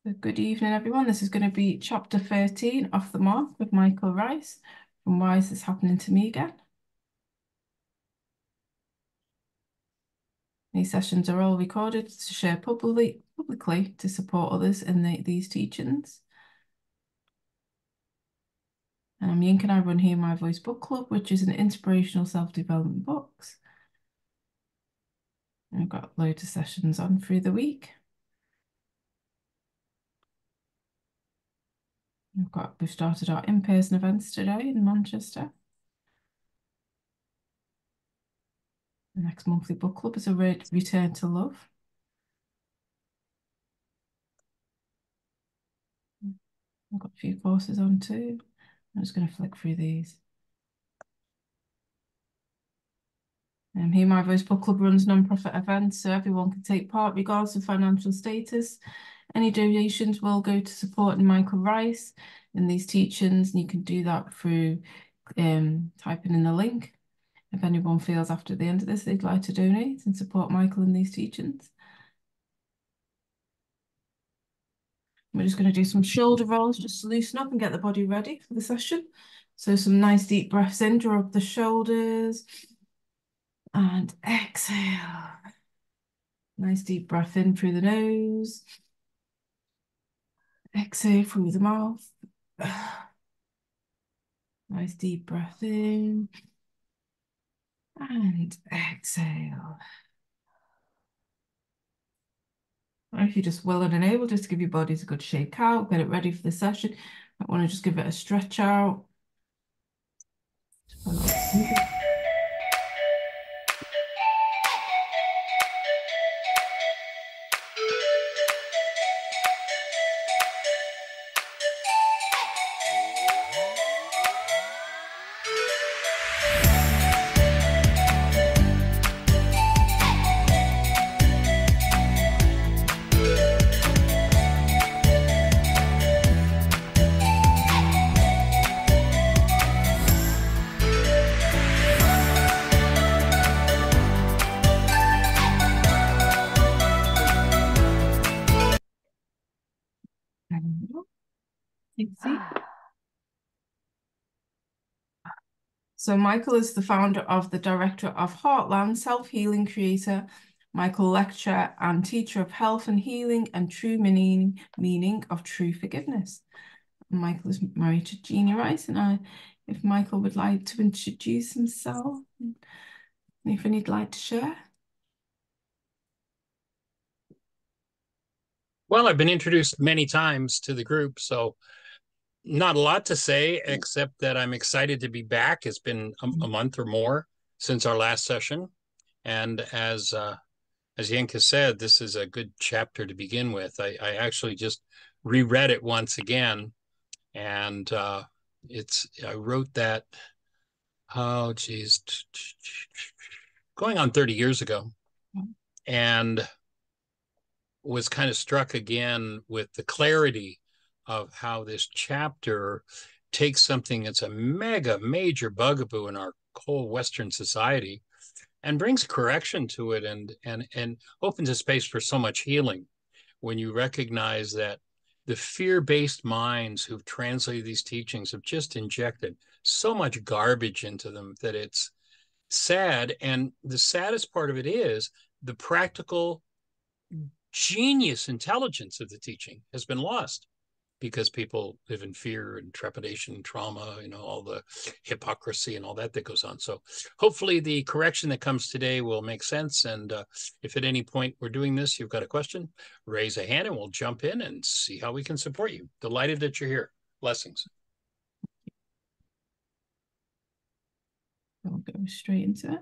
Good evening, everyone. This is going to be chapter 13, Off the Mark with Michael Ryce. And why is this happening to me again? These sessions are all recorded to share publicly to support others in these teachings. And I'm Yink and I run Hear My Voice Book Club, which is an inspirational self-development books. And I've got loads of sessions on through the week. We've started our in-person events today in Manchester. The next monthly book club is a return to love. I've got a few courses on too. I'm just going to flick through these. Here My Voice Book Club runs non-profit events, so everyone can take part regardless of financial status. Any donations will go to supporting Michael Ryce in these teachings, and you can do that through typing in the link. If anyone feels after the end of this they'd like to donate and support Michael in these teachings. We're just going to do some shoulder rolls just to loosen up and get the body ready for the session. So some nice deep breaths in, draw up the shoulders and exhale. Nice deep breath in through the nose. Exhale through the mouth. Nice deep breath in. And exhale. Or if you're just willing and able, just to give your bodies a good shake out, get it ready for the session. I want to just give it a stretch out. So Michael is the founder of the director of Heartland, self-healing creator. Michael lecturer and teacher of health and healing and true meaning of true forgiveness. And Michael is married to Jeannie Ryce, and if Michael would like to introduce himself, anything he'd like to share. Well, I've been introduced many times to the group, so not a lot to say, except that I'm excited to be back. It's been a month or more since our last session. And as Yank has said, this is a good chapter to begin with. I actually just reread it once again. And I wrote that, oh, geez, going on 30 years ago. And was kind of struck again with the clarity of how this chapter takes something that's a major bugaboo in our whole Western society and brings correction to it and opens a space for so much healing when you recognize that the fear-based minds who've translated these teachings have just injected so much garbage into them that it's sad. And the saddest part of it is the practical genius intelligence of the teaching has been lost because people live in fear and trepidation and trauma, all the hypocrisy and all that goes on. So hopefully the correction that comes today will make sense. And if at any point we're doing this, you've got a question, raise a hand and we'll jump in and see how we can support you. Delighted that you're here. Blessings. I'll go straight into it.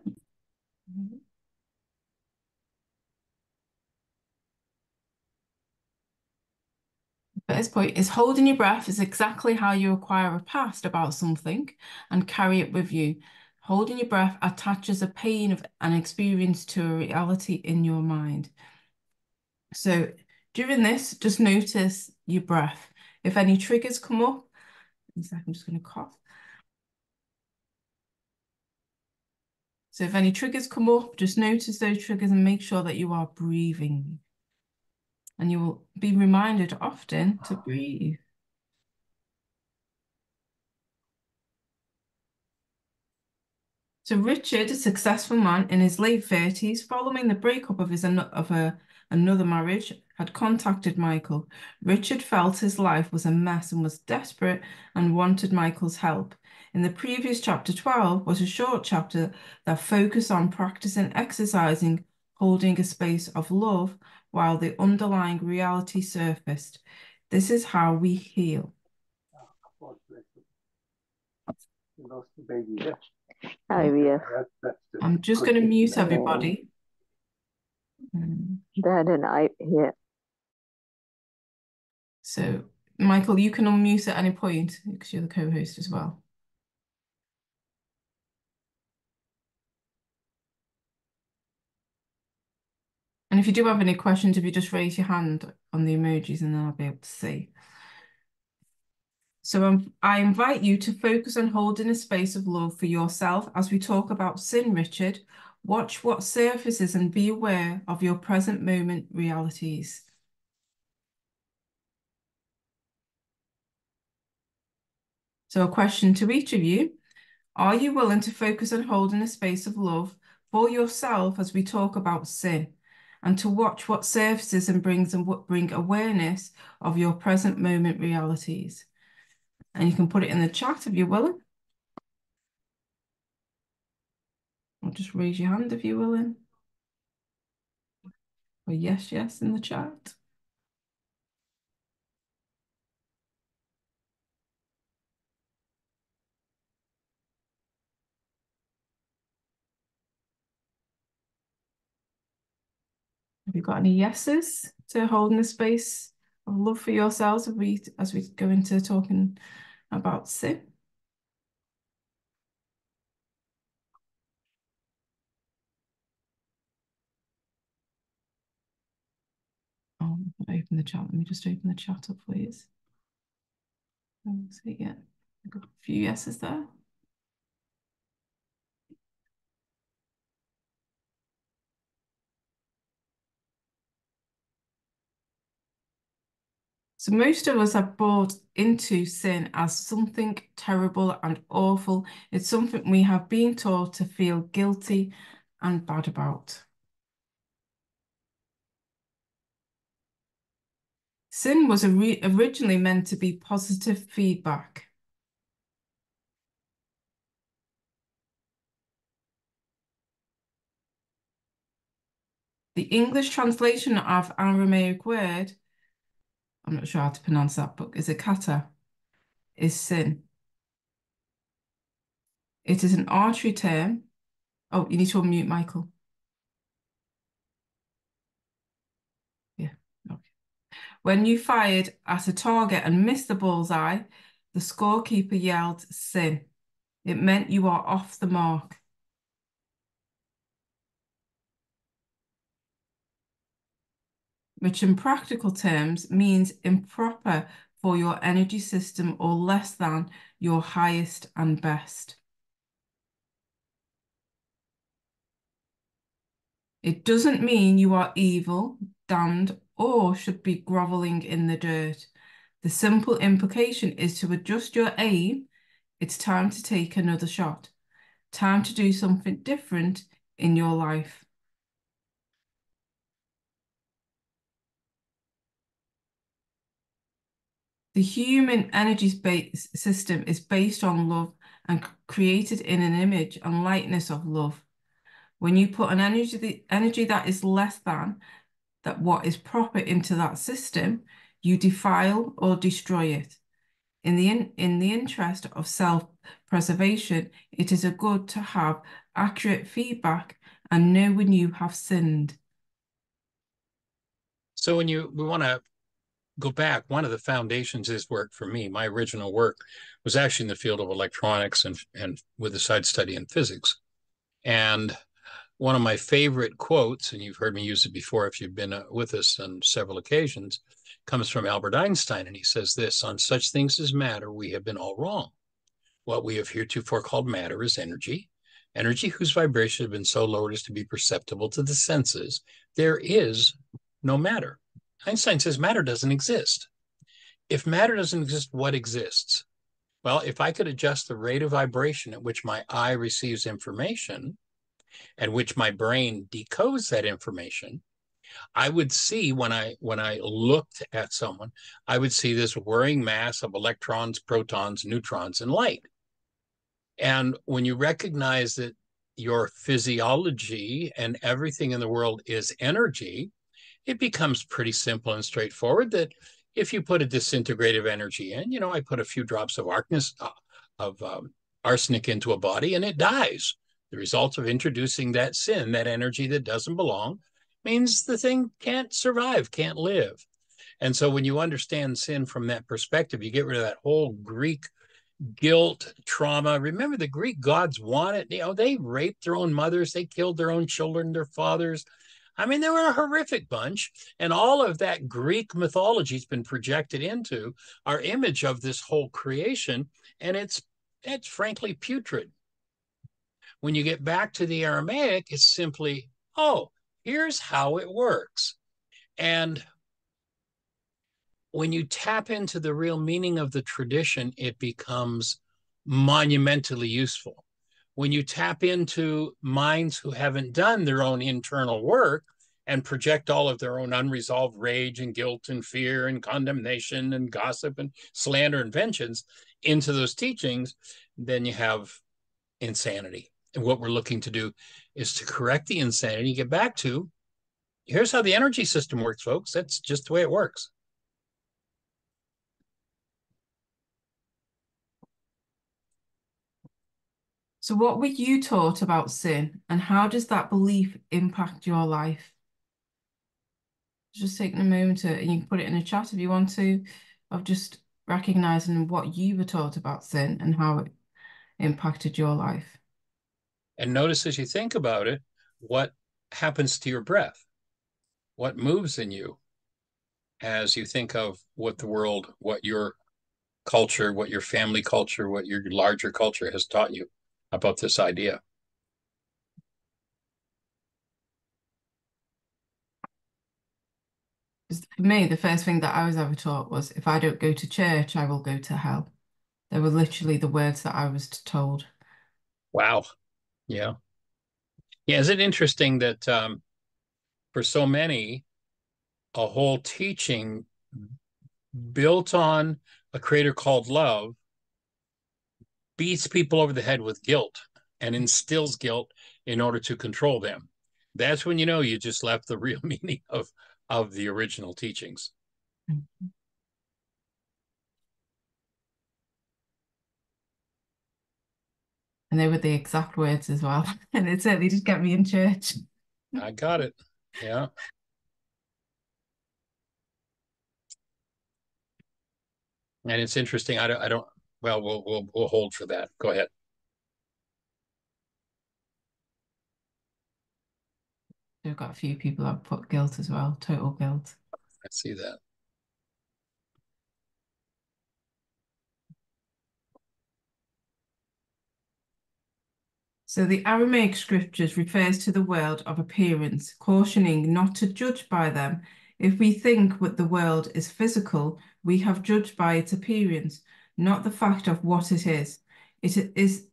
But this point is holding your breath is exactly how you acquire a past about something and carry it with you. Holding your breath attaches a pain of an experience to a reality in your mind. So during this, just notice your breath. If any triggers come up, in a second, I'm just going to cough. So if any triggers come up, just notice those triggers and make sure that you are breathing. and you will be reminded often to breathe. So Richard, a successful man in his late 30s, following the breakup of another marriage, had contacted Michael. Richard felt his life was a mess and was desperate and wanted Michael's help. In the previous chapter 12 was a short chapter that focused on practicing exercising, holding a space of love while the underlying reality surfaced. This is how we heal. You lost the baby, yeah. Oh, yeah. I'm just going to mute everybody. Dad and I, yeah. So, Michael, you can unmute at any point because you're the co-host as well. And if you do have any questions, if you just raise your hand on the emojis and then I'll be able to see. So I invite you to focus on holding a space of love for yourself as we talk about sin, Richard. Watch what surfaces and be aware of your present moment realities. So a question to each of you. Are you willing to focus on holding a space of love for yourself as we talk about sin, and to watch what surfaces and bring awareness of your present moment realities? And you can put it in the chat if you're willing. Or just raise your hand if you're willing. Or yes, yes in the chat. Have you got any yeses to holding the space of love for yourselves as we go into talking about sin? Open the chat. Let me just open the chat up, please. See, yeah, I've got a few yeses there. So most of us have bought into sin as something terrible and awful. It's something we have been taught to feel guilty and bad about. Sin was originally meant to be positive feedback. The English translation of Aramaic word, I'm not sure how to pronounce that, but is a kata, is sin. It is an archery term. Oh, you need to unmute Michael. Yeah, okay. When you fired at a target and missed the bullseye, the scorekeeper yelled sin. It meant you are off the mark. Which in practical terms means improper for your energy system or less than your highest and best. It doesn't mean you are evil, damned, or should be groveling in the dirt. The simple implication is to adjust your aim. It's time to take another shot. Time to do something different in your life. The human energy system is based on love and created in an image and likeness of love. When you put an energy that is less than that what is proper into that system, you defile or destroy it. In the interest of self-preservation, it is a good to have accurate feedback and know when you have sinned. So we want to go back, one of the foundations of this work for me, my original work, was actually in the field of electronics and with a side study in physics. And one of my favorite quotes, and you've heard me use it before if you've been with us on several occasions, comes from Albert Einstein. And he says this: on such things as matter, we have been all wrong. What we have heretofore called matter is energy, energy whose vibration has been so lowered as to be perceptible to the senses. There is no matter. Einstein says matter doesn't exist. If matter doesn't exist, what exists? Well, if I could adjust the rate of vibration at which my eye receives information and which my brain decodes that information, I would see when I looked at someone, I would see this whirring mass of electrons, protons, neutrons, and light. And when you recognize that your physiology and everything in the world is energy, it becomes pretty simple and straightforward that if you put a disintegrative energy in, I put a few drops of arsenic into a body and it dies. The result of introducing that sin, that energy that doesn't belong, means the thing can't survive, can't live. And so when you understand sin from that perspective, you get rid of that whole Greek guilt, trauma. Remember, the Greek gods wanted, they raped their own mothers, they killed their own children, their fathers. I mean, they were a horrific bunch. And all of that Greek mythology has been projected into our image of this whole creation. And it's frankly putrid. When you get back to the Aramaic, it's simply, oh, here's how it works. And when you tap into the real meaning of the tradition, it becomes monumentally useful. When you tap into minds who haven't done their own internal work and project all of their own unresolved rage and guilt and fear and condemnation and gossip and slander and vengeance into those teachings, then you have insanity. And what we're looking to do is to correct the insanity, get back to, here's how the energy system works, folks. That's just the way it works. So what were you taught about sin and how does that belief impact your life? Just taking a moment to, and you can put it in a chat if you want to, of just recognizing what you were taught about sin and how it impacted your life. And notice as you think about it, what happens to your breath? What moves in you as you think of what the world, what your culture, what your family culture, what your larger culture has taught you about this idea? For me, the first thing that I was ever taught was if I don't go to church, I will go to hell. They were literally the words that I was told. Wow. Yeah. Yeah. Is it interesting that for so many, a whole teaching built on a creator called love beats people over the head with guilt and instills guilt in order to control them? That's when you know you just left the real meaning of the original teachings. And they were the exact words as well. And it certainly did get me in church. I got it. Yeah. And it's interesting. I don't, well, we'll hold for that. Go ahead. We've got a few people that put guilt as well, total guilt. I see that. So the Aramaic scriptures refers to the world of appearance, cautioning not to judge by them. If we think that the world is physical, we have judged by its appearance, not the fact of what it is. Is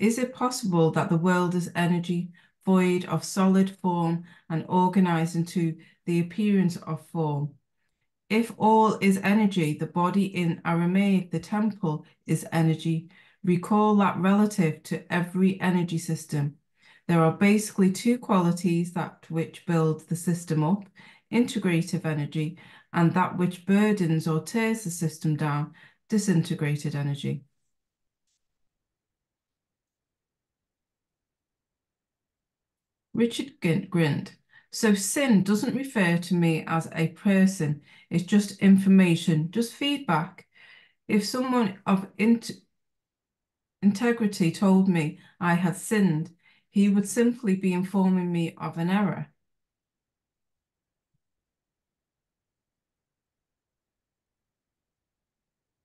it possible that the world is energy, void of solid form and organized into the appearance of form? If all is energy, the body in Aramaic, the temple, is energy. Recall that relative to every energy system. There are basically two qualities, that which builds the system up, integrative energy, and that which burdens or tears the system down, disintegrated energy. Richard grinned. So sin doesn't refer to me as a person. It's just information, just feedback. If someone of integrity told me I had sinned, he would simply be informing me of an error.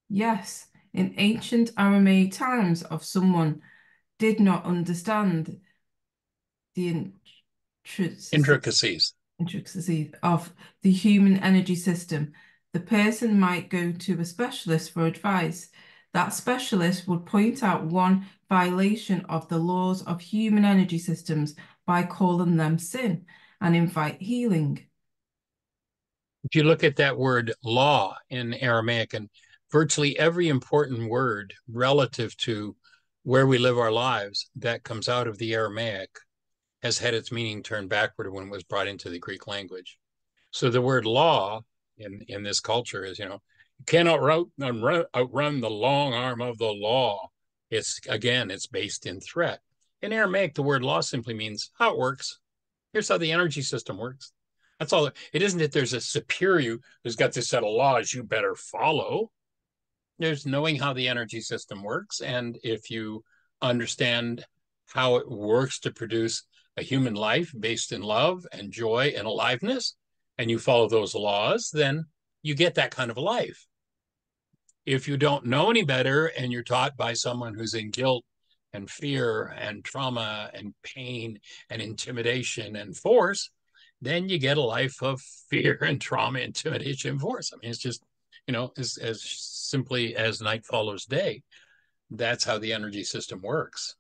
Yes, in ancient Aramaic times, if someone did not understand the Intricacies. intricacies of the human energy system. The person might go to a specialist for advice. That specialist would point out one violation of the laws of human energy systems by calling them sin and invite healing. If you look at that word law in Aramaic, and virtually every important word relative to where we live our lives that comes out of the Aramaic has had its meaning turned backward when it was brought into the Greek language. So the word law in this culture is, you cannot outrun the long arm of the law. It's based in threat. In Aramaic, the word law simply means how it works. Here's how the energy system works. That's all. It isn't that there's a superior who's got this set of laws you better follow. There's knowing how the energy system works. And if you understand how it works to produce a human life based in love and joy and aliveness, and you follow those laws, then you get that kind of a life. If you don't know any better and you're taught by someone who's in guilt and fear and trauma and pain and intimidation and force, then you get a life of fear and trauma, intimidation, and force. I mean, it's just, as simply as night follows day. That's how the energy system works.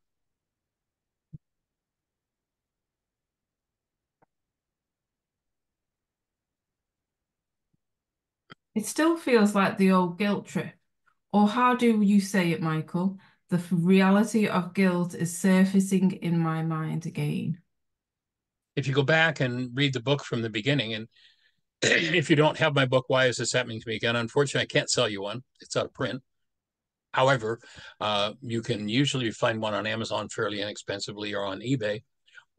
It still feels like the old guilt trip. Or how do you say it, Michael? The reality of guilt is surfacing in my mind again. If you go back and read the book from the beginning, and if you don't have my book, Why Is This Happening to Me Again? Unfortunately, I can't sell you one. It's out of print. However, you can usually find one on Amazon fairly inexpensively or on eBay.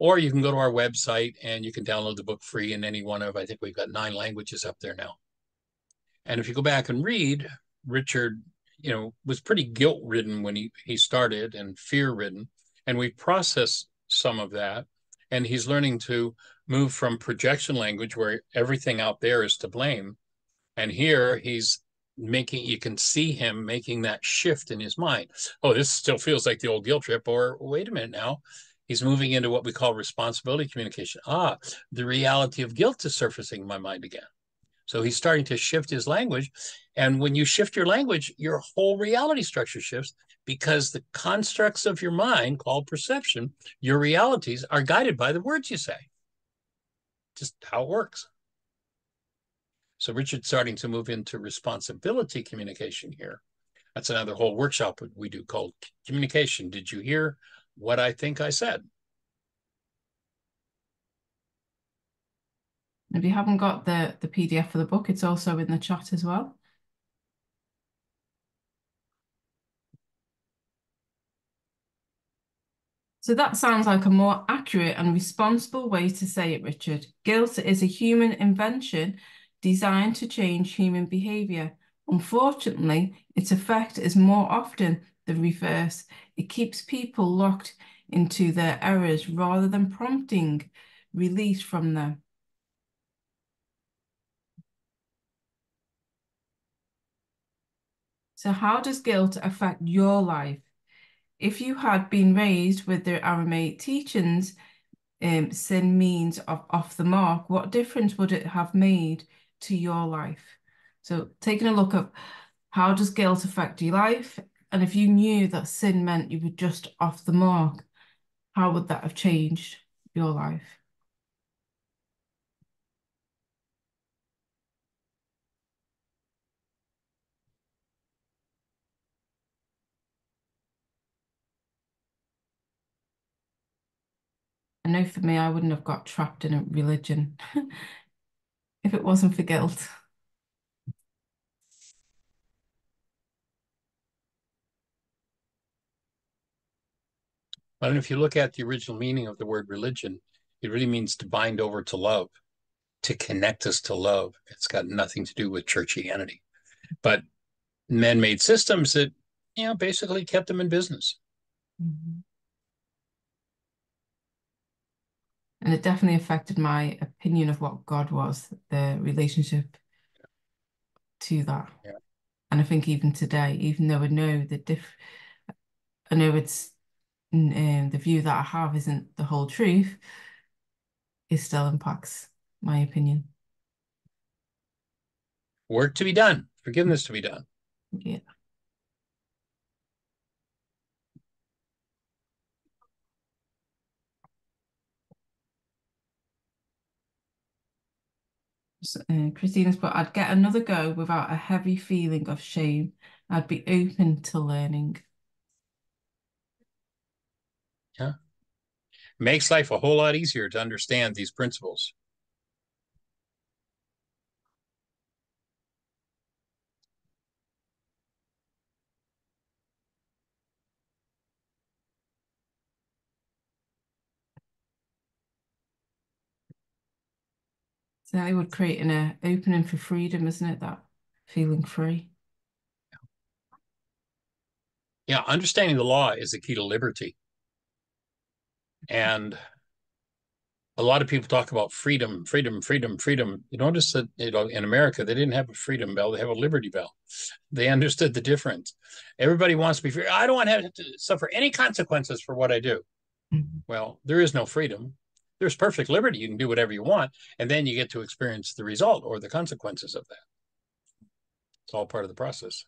Or you can go to our website and you can download the book free in any one of, I think we've got 9 languages up there now. And if you go back and read, Richard, was pretty guilt-ridden when he started and fear-ridden. And we processed some of that. And he's learning to move from projection language where everything out there is to blame. And here you can see him making that shift in his mind. Oh, this still feels like the old guilt trip. Or wait a minute now. He's moving into what we call responsibility communication. The reality of guilt is surfacing in my mind again. So he's starting to shift his language. And when you shift your language, your whole reality structure shifts because the constructs of your mind, called perception, your realities are guided by the words you say. Just how it works. So Richard's starting to move into responsibility communication here. That's another whole workshop we do called communication. Did you hear what I think I said? If you haven't got the PDF for the book, it's also in the chat as well. So that sounds like a more accurate and responsible way to say it, Richard. Guilt is a human invention designed to change human behavior. Unfortunately, its effect is more often the reverse. It keeps people locked into their errors rather than prompting release from them. So how does guilt affect your life? If you had been raised with the Aramaic teachings, sin means off the mark, what difference would it have made to your life? So taking a look at how does guilt affect your life? And if you knew that sin meant you were just off the mark, how would that have changed your life? I know for me, I wouldn't have got trapped in a religion if it wasn't for guilt. And if you look at the original meaning of the word religion, it really means to bind over to love, to connect us to love. It's got nothing to do with churchianity. But men made systems that, basically kept them in business. Mm-hmm. And it definitely affected my opinion of what God was, the relationship to that. Yeah. And I think even today, even though I know I know it's the view that I have isn't the whole truth, it still impacts my opinion. Work to be done, forgiveness to be done. Yeah. Christina's put, I'd get another go without a heavy feeling of shame. I'd be open to learning. Yeah. Makes life a whole lot easier to understand these principles. So that would create an opening for freedom, isn't it? That feeling free. Yeah, understanding the law is the key to liberty. And a lot of people talk about freedom, freedom, freedom, freedom. You notice that, in America, they didn't have a freedom bell, they have a liberty bell. They understood the difference. Everybody wants to be free. I don't want to have to suffer any consequences for what I do. Mhm. Well, there is no freedom. There's perfect liberty. You can do whatever you want, and then you get to experience the result or the consequences of that. It's all part of the process.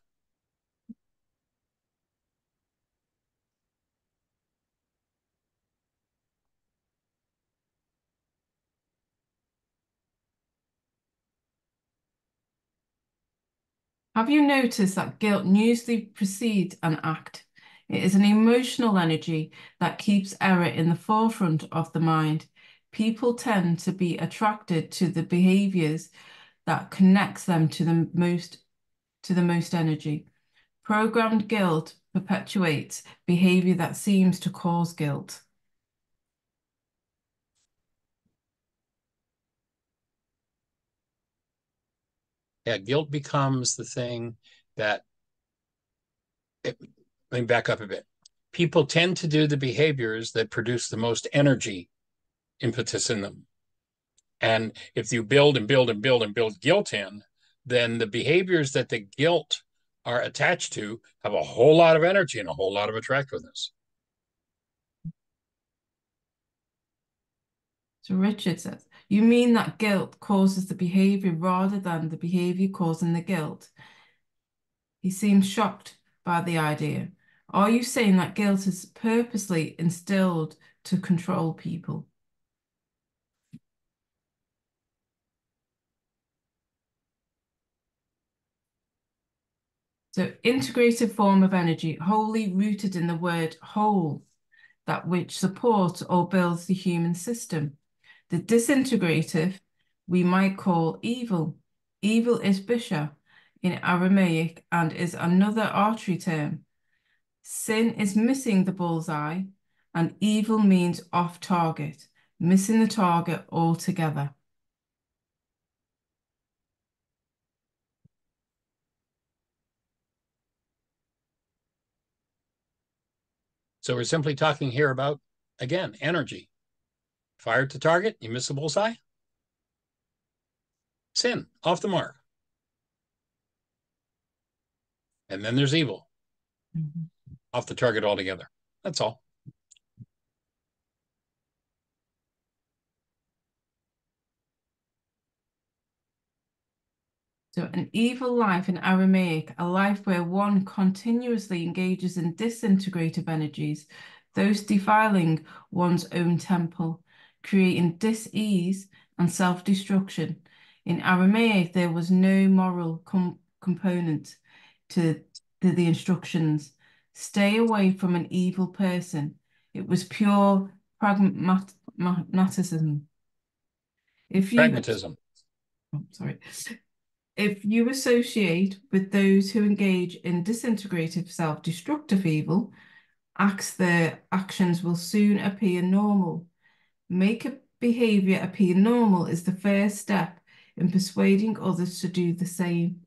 Have you noticed that guilt usually precedes an act? It is an emotional energy that keeps error in the forefront of the mind. People tend to be attracted to the behaviors that connects them to the most energy. Programmed guilt perpetuates behavior that seems to cause guilt. Yeah, guilt becomes the thing that, let me back up a bit. People tend to do the behaviors that produce the most energy impetus in them. And if you build and build and build and build guilt in, then the behaviors that the guilt are attached to have a whole lot of energy and a whole lot of attractiveness. So Richard says, you mean that guilt causes the behavior rather than the behavior causing the guilt? He seems shocked by the idea. Are you saying that guilt is purposely instilled to control people? So integrative form of energy, wholly rooted in the word whole, that which supports or builds the human system. The disintegrative we might call evil. Evil is bisha in Aramaic and is another archery term. Sin is missing the bullseye, and evil means off target, missing the target altogether. So we're simply talking here about, again, energy. Fire to target, you miss the bullseye. Sin, off the mark. And then there's evil, off the target altogether. That's all. So an evil life in Aramaic, a life where one continuously engages in disintegrative energies, those defiling one's own temple, creating dis-ease and self-destruction. In Aramaic, there was no moral component to the instructions. Stay away from an evil person. It was pure pragmatism. If you, Pragmatism. oh, sorry. If you associate with those who engage in disintegrative, self-destructive evil, their actions will soon appear normal. Make a behavior appear normal is the first step in persuading others to do the same.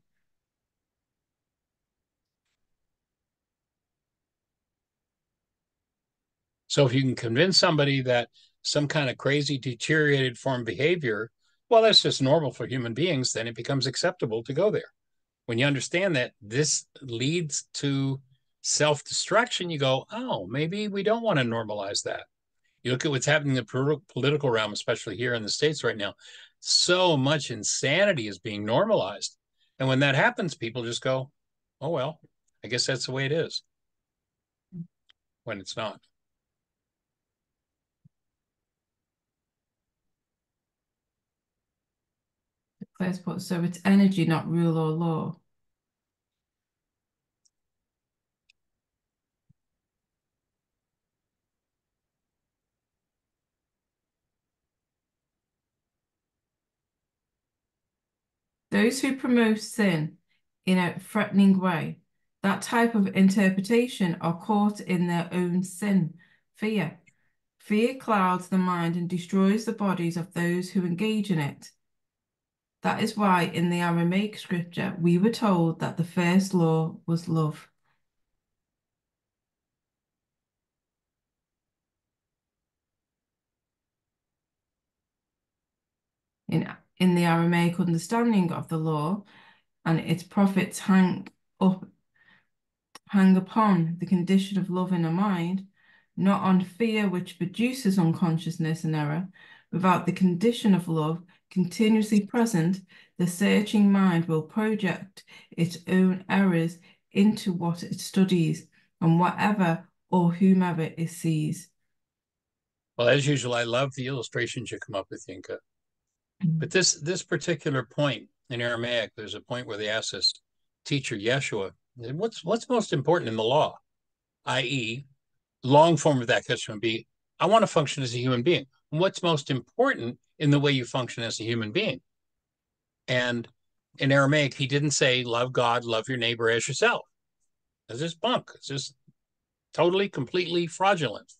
So if you can convince somebody that some kind of crazy deteriorated form of behavior, well, that's just normal for human beings, then it becomes acceptable to go there. When you understand that this leads to self-destruction, you go, oh, maybe we don't want to normalize that. You look at what's happening in the political realm, especially here in the States right now. So much insanity is being normalized. And when that happens, people just go, oh, well, I guess that's the way it is, when it's not. Claire's put, so it's energy, not rule or law. Those who promote sin in a threatening way, that type of interpretation are caught in their own sin, fear. Fear clouds the mind and destroys the bodies of those who engage in it. That is why in the Aramaic scripture, we were told that the first law was love. In the Aramaic understanding of the law and its prophets hang upon the condition of love in a mind, not on fear which produces unconsciousness and error. Without the condition of love continuously present, the searching mind will project its own errors into what it studies and whatever or whomever it sees. Well, as usual, I love the illustrations you come up with, Yinka. But this particular point in Aramaic, there's a point where they ask this teacher, Yeshua, what's most important in the law? I.e., long form of that question would be, I want to function as a human being. What's most important in the way you function as a human being? And in Aramaic, he didn't say, love God, love your neighbor as yourself. It's just bunk. It's just totally, completely fraudulent.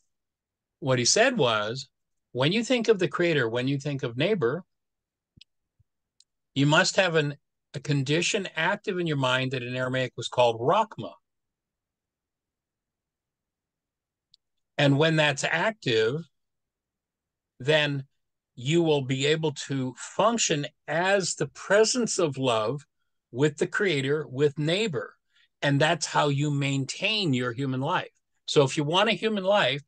What he said was, when you think of the creator, when you think of neighbor, you must have a condition active in your mind that in Aramaic was called Rachma. And when that's active, then you will be able to function as the presence of love with the creator, with neighbor. And that's how you maintain your human life. So if you want a human life,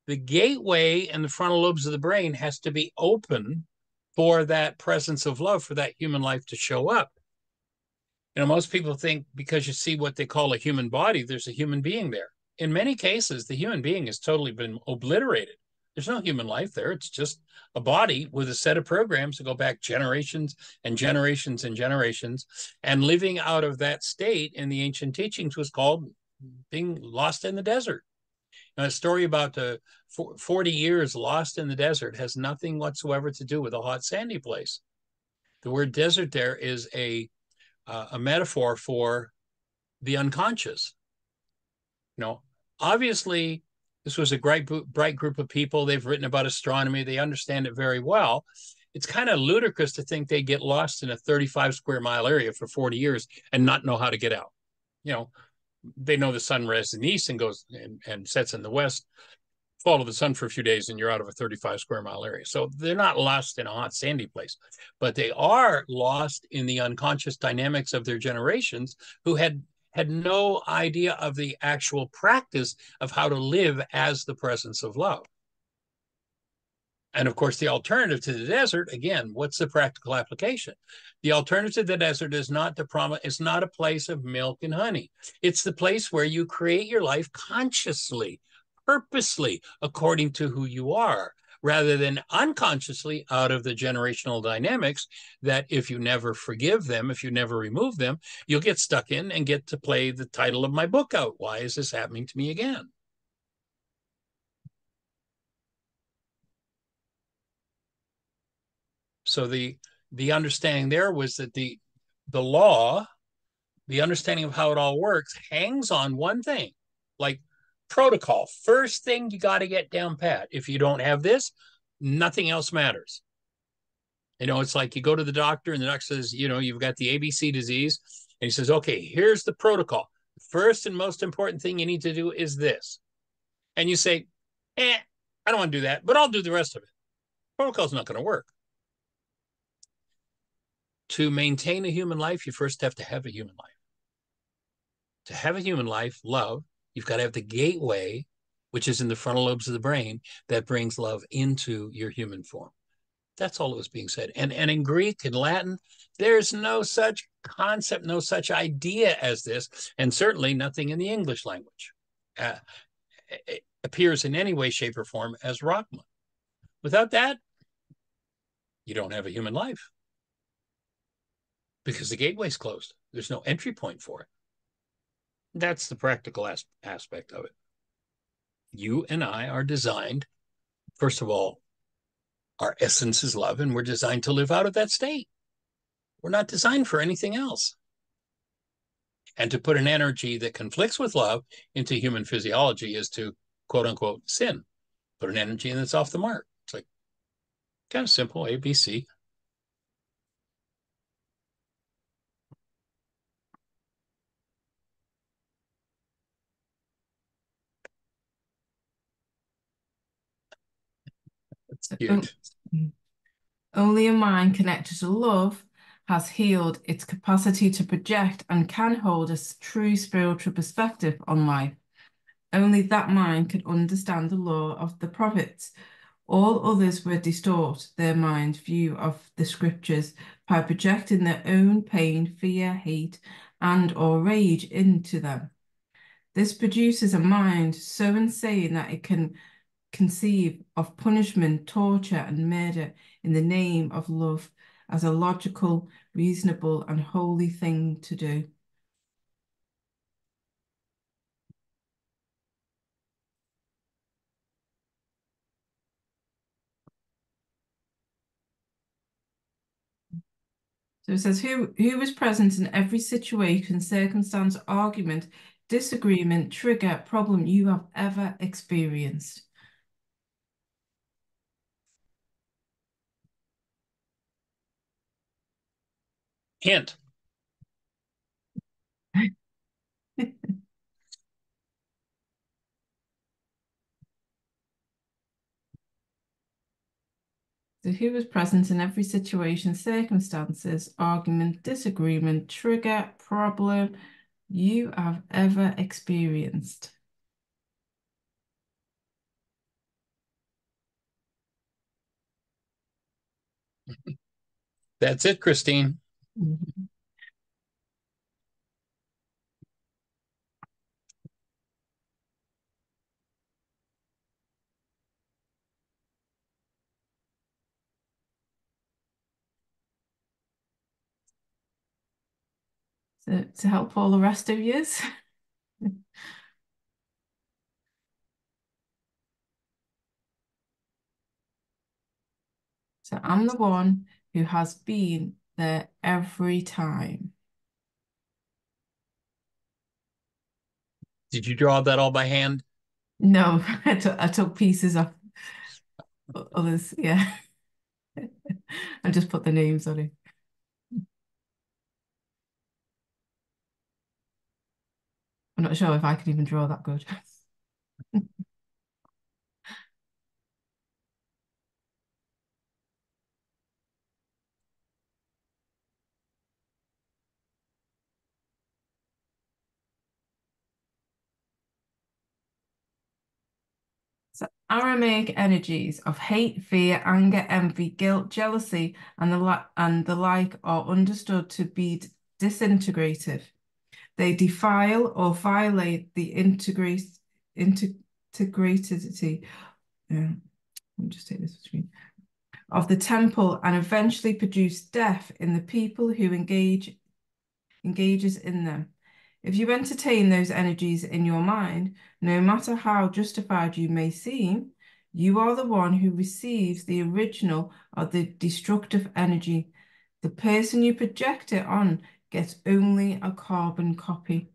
the gateway and the frontal lobes of the brain has to be open for that presence of love, for that human life to show up. You know, most people think because you see what they call a human body, there's a human being there. In many cases, the human being has totally been obliterated. There's no human life there. It's just a body with a set of programs that go back generations and generations and generations. And living out of that state in the ancient teachings was called being lost in the desert. Now, a story about 40 years lost in the desert has nothing whatsoever to do with a hot, sandy place. The word desert there is a metaphor for the unconscious. You know, obviously, this was a bright group of people. They've written about astronomy. They understand it very well. It's kind of ludicrous to think they get lost in a 35 square mile area for 40 years and not know how to get out. You know, they know the sun rises in the east and goes and sets in the west. Follow the sun for a few days and you're out of a 35 square mile area. So they're not lost in a hot, sandy place, but they are lost in the unconscious dynamics of their generations who had no idea of the actual practice of how to live as the presence of love. And of course, the alternative to the desert, again, what's the practical application? The alternative to the desert is not it's not a place of milk and honey. It's the place where you create your life consciously, purposely, according to who you are, rather than unconsciously out of the generational dynamics that if you never forgive them, if you never remove them, you'll get stuck in and get to play the title of my book out. Why is this happening to me again? So the understanding there was that the law, the understanding of how it all works, hangs on one thing, like protocol. First thing you got to get down pat. If you don't have this, nothing else matters. You know, it's like you go to the doctor and the doctor says, you know, you've got the ABC disease. And he says, okay, here's the protocol. First and most important thing you need to do is this. And you say, I don't want to do that, but I'll do the rest of it. Protocol's not going to work. To maintain a human life, you first have to have a human life. To have a human life, love, you've got to have the gateway which is in the frontal lobes of the brain, that brings love into your human form. That's all that was being said. And in Greek and Latin, there's no such concept, no such idea as this, and certainly nothing in the English language appears in any way, shape, or form as Rahman. Without that, you don't have a human life because the gateway's closed. There's no entry point for it. That's the practical aspect of it. You and I are designed, first of all, our essence is love, and we're designed to live out of that state. We're not designed for anything else. And to put an energy that conflicts with love into human physiology is to, quote unquote, sin. Put an energy in that's off the mark. It's like kind of simple, A, B, C. That's cute. Only a mind connected to love has healed its capacity to project and can hold a true spiritual perspective on life. Only that mind can understand the law of the prophets. All others will distort their mind's view of the scriptures by projecting their own pain, fear, hate, and or rage into them. This produces a mind so insane that it can conceive of punishment, torture, and murder in the name of love as a logical, reasonable, and holy thing to do. So it says, who was present in every situation, circumstance, argument, disagreement, trigger, problem you have ever experienced? Hint. So who was present in every situation, circumstances, argument, disagreement, trigger, problem you have ever experienced? That's it, Christine. Mhm. So to help all the rest of yous. So I'm the one who has been there every time. Did you draw that all by hand? No, I took pieces of others, yeah. I just put the names on it. I'm not sure if I could even draw that good. So Aramaic energies of hate, fear, anger, envy, guilt, jealousy, and the like are understood to be disintegrative. They defile or violate the integratity. Let me just take this between of the temple and eventually produce death in the people who engages in them. If you entertain those energies in your mind, no matter how justified you may seem, you are the one who receives the original of the destructive energy. The person you project it on gets only a carbon copy.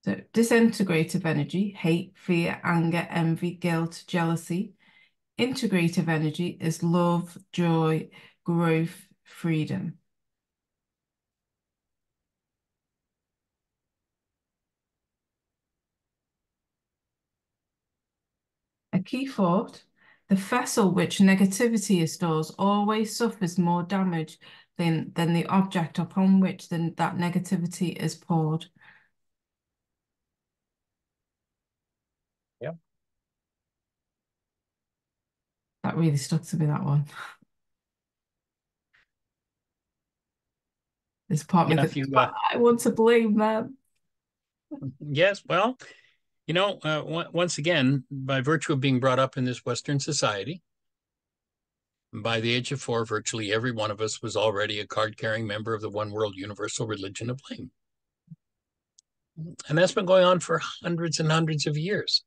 So disintegrative energy, hate, fear, anger, envy, guilt, jealousy. Integrative energy is love, joy, growth, freedom. A key thought, The vessel which negativity is stored always suffers more damage than the object upon which that negativity is poured. Yeah. That really stuck to me, that one. This part of me goes, I want to blame them. Yes, well, once again, by virtue of being brought up in this Western society, by the age of 4, virtually every one of us was already a card-carrying member of the one world universal religion of blame. And that's been going on for hundreds and hundreds of years.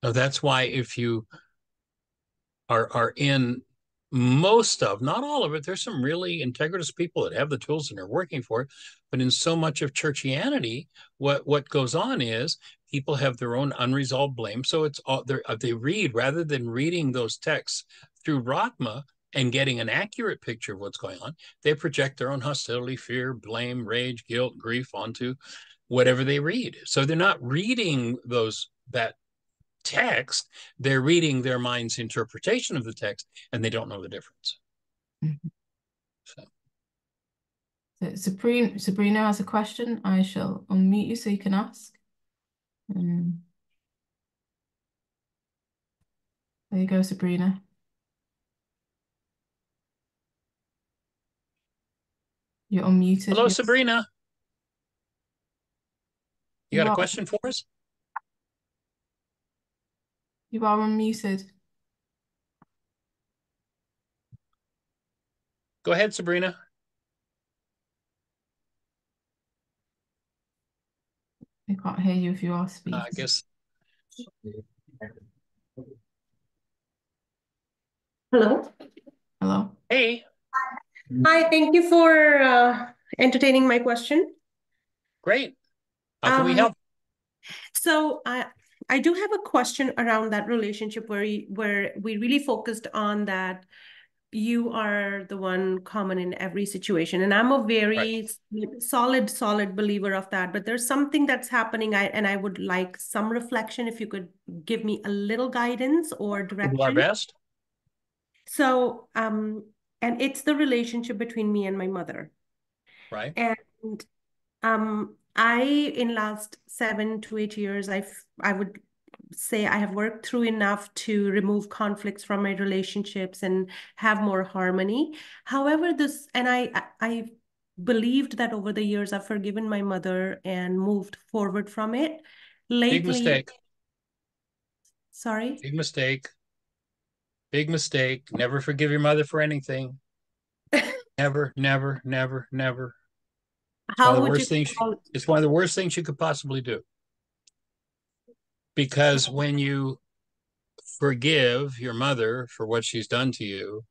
Now, that's why if you are in most of, not all of it, there's some really integritous people that have the tools and are working for it. But in so much of churchianity, what goes on is people have their own unresolved blame. So it's all they read, rather than reading those texts through Rahma and getting an accurate picture of what's going on, they project their own hostility, fear, blame, rage, guilt, grief onto whatever they read. So they're not reading that text, they're reading their mind's interpretation of the text, and they don't know the difference. Mm-hmm. So Sabrina has a question. I shall unmute you so you can ask. There you go, Sabrina. You're unmuted. Hello, Sabrina. You got a are, question for us? You are unmuted. Go ahead, Sabrina. I can't hear you if you are speaking. I guess. Hello. Hello. Hey. Hi, thank you for entertaining my question. Great. How can we help? So I do have a question around that relationship where we really focused on that you are the one common in every situation. And I'm a very solid believer of that. But there's something that's happening, and I would like some reflection if you could give me a little guidance or direction. We'll do our best. So, and it's the relationship between me and my mother. Right. And in last 7 to 8 years, I would say I have worked through enough to remove conflicts from my relationships and have more harmony. However, I believed that over the years I've forgiven my mother and moved forward from it. Lately, big mistake. Sorry? Big mistake. Big mistake. Never forgive your mother for anything. Never, never, never, never. It's one of the worst things you could possibly do. Because when you forgive your mother for what she's done to you,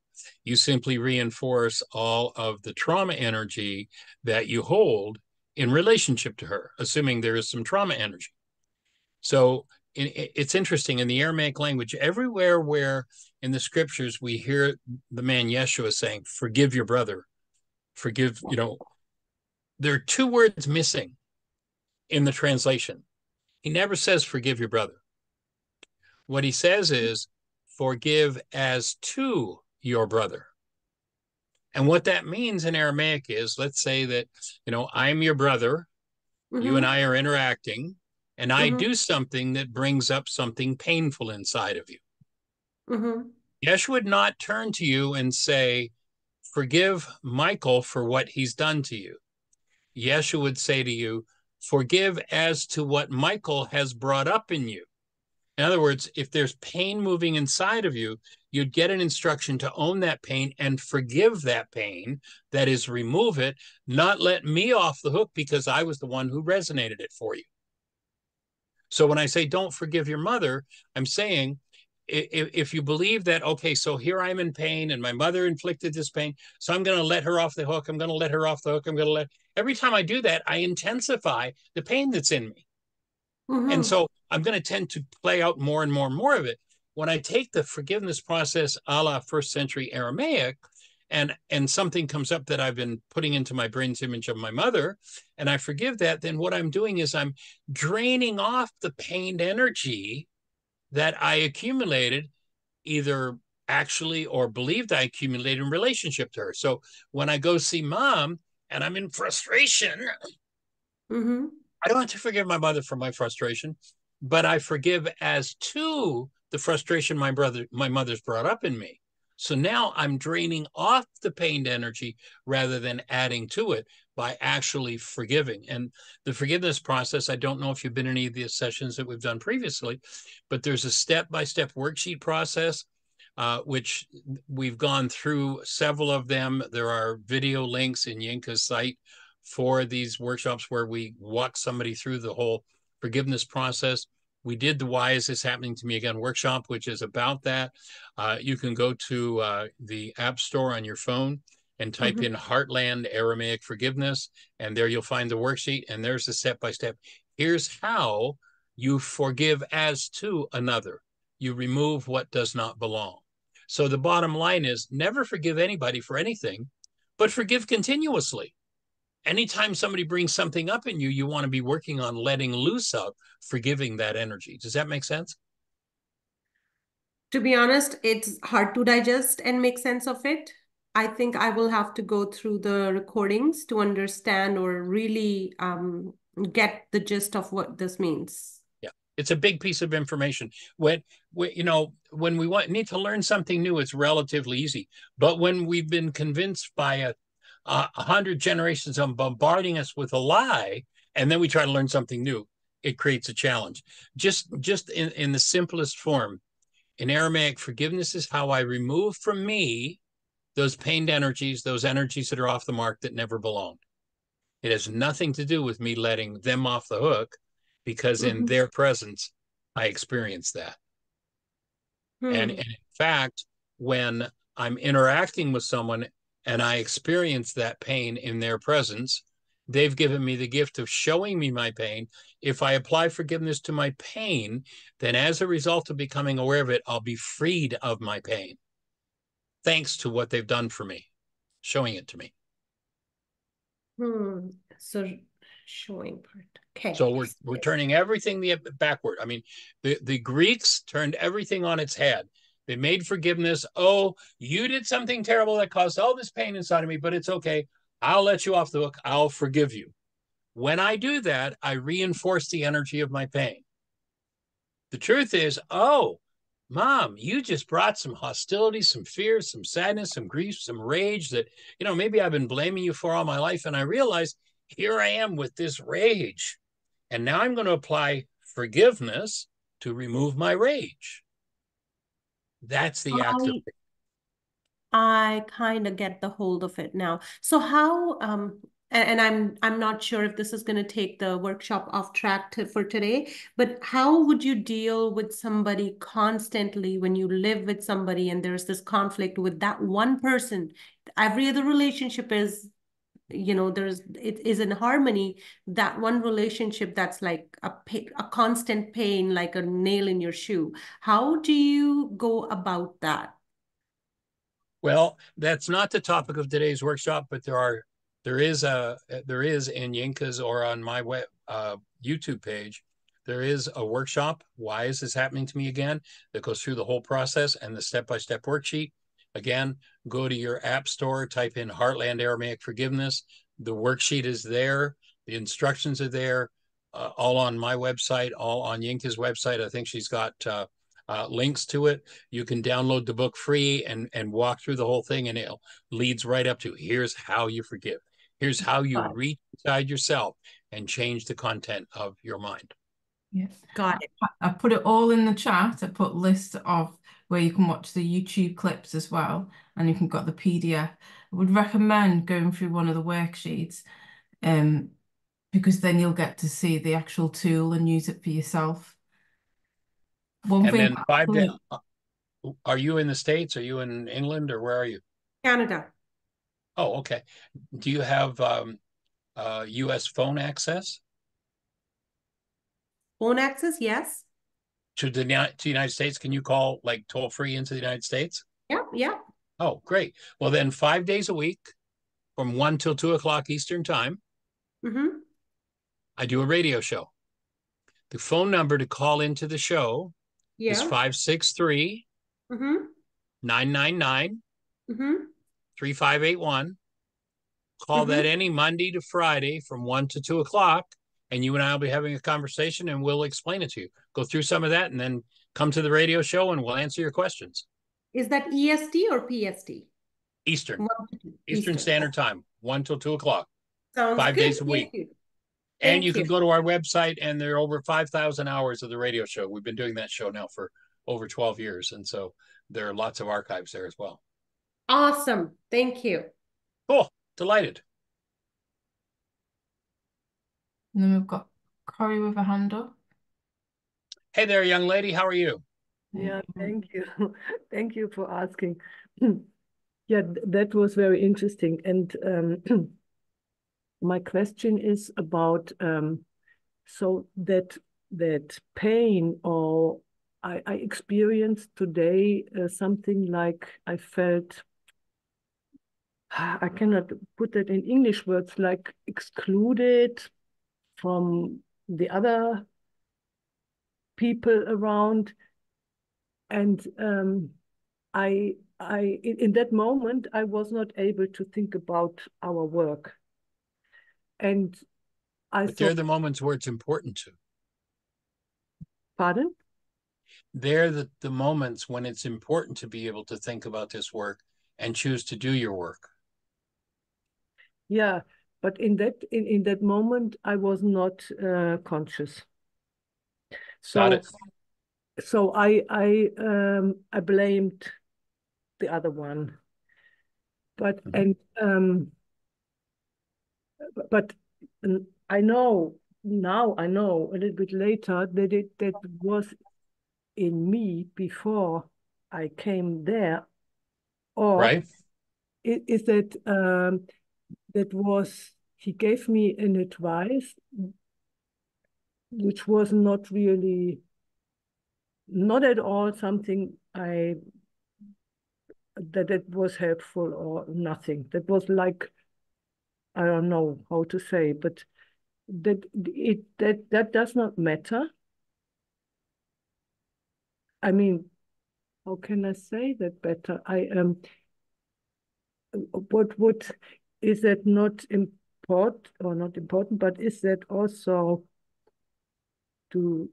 you simply reinforce all of the trauma energy that you hold in relationship to her, assuming there is some trauma energy. So it's interesting in the Aramaic language, everywhere where in the scriptures we hear the man Yeshua saying, forgive your brother, forgive, there are 2 words missing in the translation. He never says, forgive your brother. What he says is, forgive as to your brother. And what that means in Aramaic is, let's say that, I'm your brother, you and I are interacting, and I do something that brings up something painful inside of you. Yesh would not turn to you and say, forgive Michael for what he's done to you. Yeshua would say to you, forgive as to what Michael has brought up in you. In other words, if there's pain moving inside of you, you'd get an instruction to own that pain and forgive that pain. That is, remove it, not let me off the hook because I was the one who resonated it for you. So when I say don't forgive your mother, I'm saying if you believe that, okay, so here I'm in pain and my mother inflicted this pain, so I'm going to let her off the hook. I'm going to let her off the hook. Every time I do that, I intensify the pain that's in me. And so I'm going to tend to play out more and more and more of it. When I take the forgiveness process a la first century Aramaic, and something comes up that I've been putting into my brain's image of my mother, and I forgive that, then what I'm doing is I'm draining off the pained energy that I accumulated either actually or believed I accumulated in relationship to her. So when I go see mom and I'm in frustration, Mm-hmm. I don't have to forgive my mother for my frustration, but I forgive as to the frustration my mother's brought up in me. So now I'm draining off the pained energy rather than adding to it by actually forgiving. And the forgiveness process, I don't know if you've been in any of the sessions that we've done previously, but there's a step-by-step worksheet process, which we've gone through several of them. There are video links in Yinka's site for these workshops where we walk somebody through the whole forgiveness process. We did the Why Is This Happening to Me Again workshop, which is about that. You can go to the App Store on your phone and type in Heartland Aramaic Forgiveness, and there you'll find the worksheet, and there's the step-by-step. Here's how you forgive as to another. You remove what does not belong. So the bottom line is never forgive anybody for anything, but forgive continuously. Anytime somebody brings something up in you, you want to be working on letting loose of forgiving that energy. Does that make sense? To be honest, it's hard to digest and make sense of it. I think I will have to go through the recordings to understand or really get the gist of what this means. Yeah, it's a big piece of information. When we need to learn something new, it's relatively easy. But when we've been convinced by 100 generations of bombarding us with a lie, and then we try to learn something new, it creates a challenge. Just in the simplest form, in Aramaic, forgiveness is how I remove from me those pained energies, those energies that are off the mark that never belonged. It has nothing to do with me letting them off the hook, because in their presence, I experienced that. And in fact, when I'm interacting with someone and I experience that pain in their presence, they've given me the gift of showing me my pain. If I apply forgiveness to my pain, then as a result of becoming aware of it, I'll be freed of my pain, thanks to what they've done for me, showing it to me. So showing part. Okay. So we're turning everything backward. I mean, the Greeks turned everything on its head. They made forgiveness. Oh, you did something terrible that caused all this pain inside of me, but it's okay. I'll let you off the hook. I'll forgive you. When I do that, I reinforce the energy of my pain. The truth is, oh, Mom, you just brought some hostility, some fear, some sadness, some grief, some rage that, maybe I've been blaming you for all my life. And I realize here I am with this rage. And now I'm going to apply forgiveness to remove my rage. That's the act of faith. I kind of get the hold of it now. So how and I'm not sure if this is going to take the workshop off track for today, but how would you deal with somebody constantly when you live with somebody and there's this conflict with that one person? Every other relationship is, it is in harmony. That one relationship that's like a constant pain, like a nail in your shoe. How do you go about that? Well, that's not the topic of today's workshop, but there is in Yinka's or on my web YouTube page, there is a workshop. Why is this happening to me again? That goes through the whole process and the step-by-step worksheet. Again, go to your app store, type in Heartland Aramaic Forgiveness. The worksheet is there. The instructions are there, all on my website, all on Yinka's website. I think she's got links to it. You can download the book free and walk through the whole thing, and it leads right up to here's how you forgive. Here's how you reach inside yourself and change the content of your mind. Yes. Got it. I put it all in the chat. I put lists of where you can watch the YouTube clips as well, and you can got the PDF. I would recommend going through one of the worksheets, because then you'll get to see the actual tool and use it for yourself. One thing. And then 5 days. Are you in the States? Are you in England, or where are you? Canada. Oh, okay. Do you have U.S. phone access? Phone access, yes. To the United States? Can you call like toll free into the United States? Yeah. Oh, great. Well, then 5 days a week from 1 till 2 o'clock Eastern time, I do a radio show. The phone number to call into the show is 563 Mm-hmm. 999 Mm-hmm. 3581. Call Mm-hmm. that any Monday to Friday from 1 to 2 o'clock, and you and I will be having a conversation and we'll explain it to you. Go through some of that and then come to the radio show and we'll answer your questions. Is that EST or PST? Eastern, 1 to 2. Eastern Standard Time, 1 till 2 o'clock, Sounds 5 days good. a Thank week. you. And you Thank can you. go to our website, and there are over 5,000 hours of the radio show. We've been doing that show now for over 12 years. And so there are lots of archives there as well. Awesome. Thank you. Cool. Delighted. And then we've got Corey with a hand up. Hey there, young lady. How are you? Yeah, thank you. Thank you for asking. Yeah, that was very interesting. And my question is about so that pain, or I experienced today something like I felt, I cannot put that in English words, like excluded from the other people around. And in that moment, I was not able to think about our work. And But they're the moments where it's important to. Pardon? They're the moments when it's important to be able to think about this work and choose to do your work. Yeah, but in that moment, I was not conscious. Got it. So I blamed the other one, but but I know now, I know a little bit later that that was in me before I came there, or Right. is that that was, he gave me an advice which was not really, not at all something that it was helpful or nothing. That was like, I don't know how to say, but that does not matter. I mean, how can I say that better? What is that not important, or not important, but is that also to,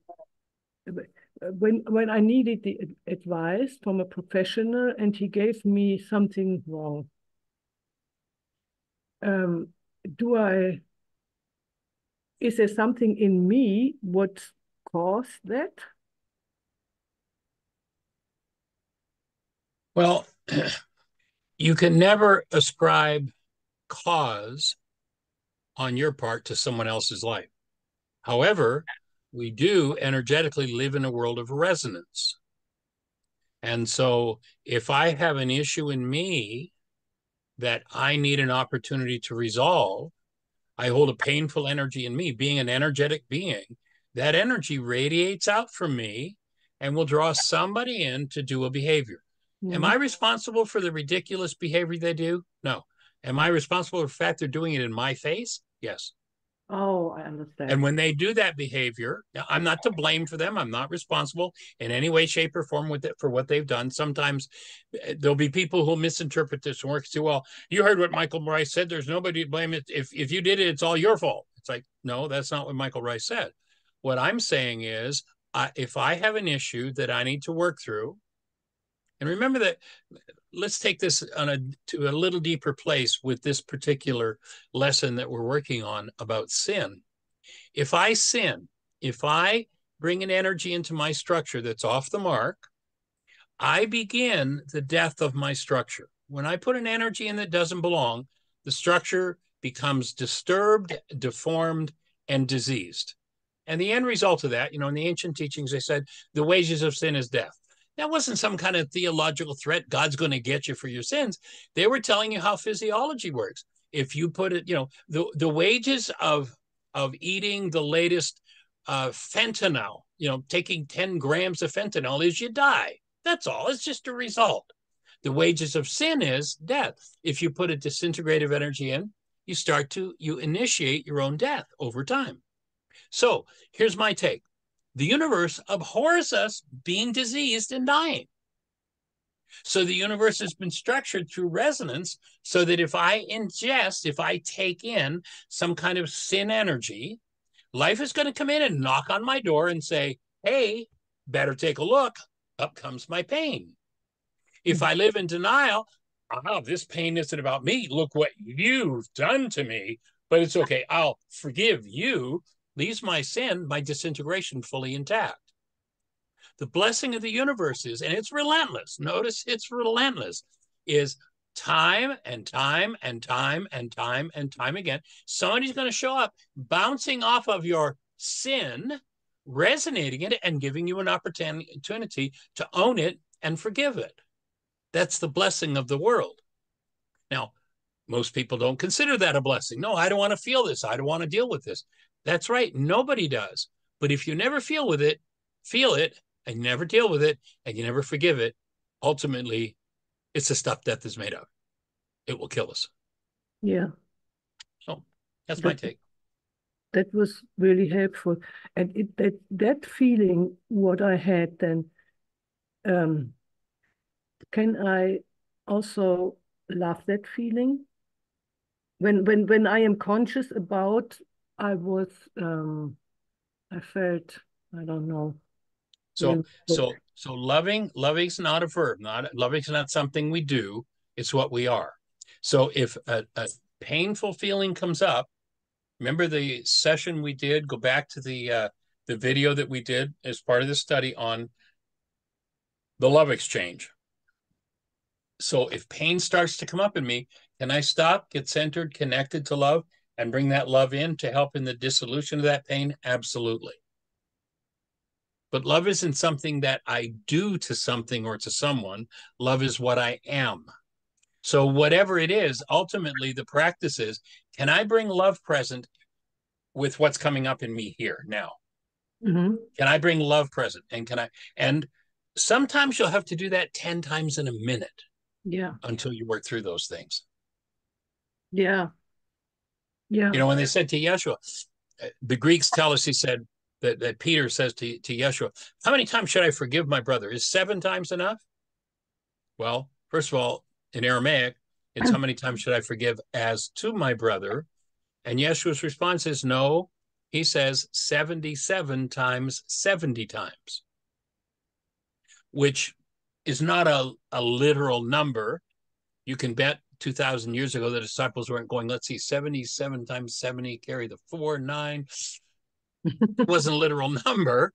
when I needed the advice from a professional and he gave me something wrong, is there something in me what caused that? Well, you can never ascribe cause on your part to someone else's life. However, we do energetically live in a world of resonance. And so if I have an issue in me that I need an opportunity to resolve, I hold a painful energy in me. Being an energetic being, that energy radiates out from me and will draw somebody in to do a behavior. Am I responsible for the ridiculous behavior they do? No. Am I responsible for the fact they're doing it in my face? Yes. Oh, I understand. And when they do that behavior, I'm not to blame for them. I'm not responsible in any way, shape, or form with it for what they've done. Sometimes there'll be people who'll misinterpret this and work too well. You heard what Michael Ryce said. There's nobody to blame. If you did it, it's all your fault. It's like, no, that's not what Michael Ryce said. What I'm saying is, if I have an issue that I need to work through, and remember that, let's take this to a little deeper place with this particular lesson that we're working on about sin. If I sin, if I bring an energy into my structure that's off the mark, I begin the death of my structure. When I put an energy in that doesn't belong, the structure becomes disturbed, deformed, and diseased. And the end result of that, in the ancient teachings, they said the wages of sin is death. That wasn't some kind of theological threat. God's going to get you for your sins. They were telling you how physiology works. If you put it, the wages of eating the latest fentanyl, taking 10 grams of fentanyl is you die. That's all. It's just a result. The wages of sin is death. If you put a disintegrative energy in, you initiate your own death over time. So here's my take. The universe abhors us being diseased and dying. So the universe has been structured through resonance so that if I take in some kind of sin energy, life is going to come in and knock on my door and say, hey, better take a look. Up comes my pain. If I live in denial, this pain isn't about me. Look what you've done to me. But it's okay. I'll forgive you. Leaves my sin, my disintegration fully intact. The blessing of the universe is, and it's relentless. Notice it's relentless, is time and time and time and time and time again. Somebody's going to show up bouncing off of your sin, resonating it, and giving you an opportunity to own it and forgive it. That's the blessing of the world. Now, most people don't consider that a blessing. No, I don't want to feel this. I don't want to deal with this. That's right. Nobody does. But if you never feel it, and you never deal with it, and you never forgive it, ultimately, it's the stuff death is made of. It will kill us. Yeah. So that's my take. That was really helpful. And that feeling, what I had then, can I also love that feeling? When I am conscious about, I felt, I don't know. So loving is not a verb. Loving is not something we do. It's what we are. So if a painful feeling comes up, remember the session we did, go back to the video that we did as part of the study on the love exchange. So if pain starts to come up in me, can I stop, get centered, connected to love, and bring that love in to help in the dissolution of that pain? Absolutely. But love isn't something that I do to something or to someone. Love is what I am. So whatever it is, ultimately the practice is, can I bring love present with what's coming up in me here now? Mm-hmm. Can I bring love present? And sometimes you'll have to do that 10 times in a minute. Yeah. Until you work through those things. Yeah. Yeah. You know, when they said to Yeshua, the Greeks tell us, he said that Peter says to Yeshua, how many times should I forgive my brother? Is 7 times enough? Well, first of all, in Aramaic, it's how many times should I forgive as to my brother? And Yeshua's response is no. He says 77 times 70 times, which is not a literal number. You can bet 2,000 years ago the disciples weren't going, let's see, 77 times 70, carry the 4, 9. It wasn't a literal number.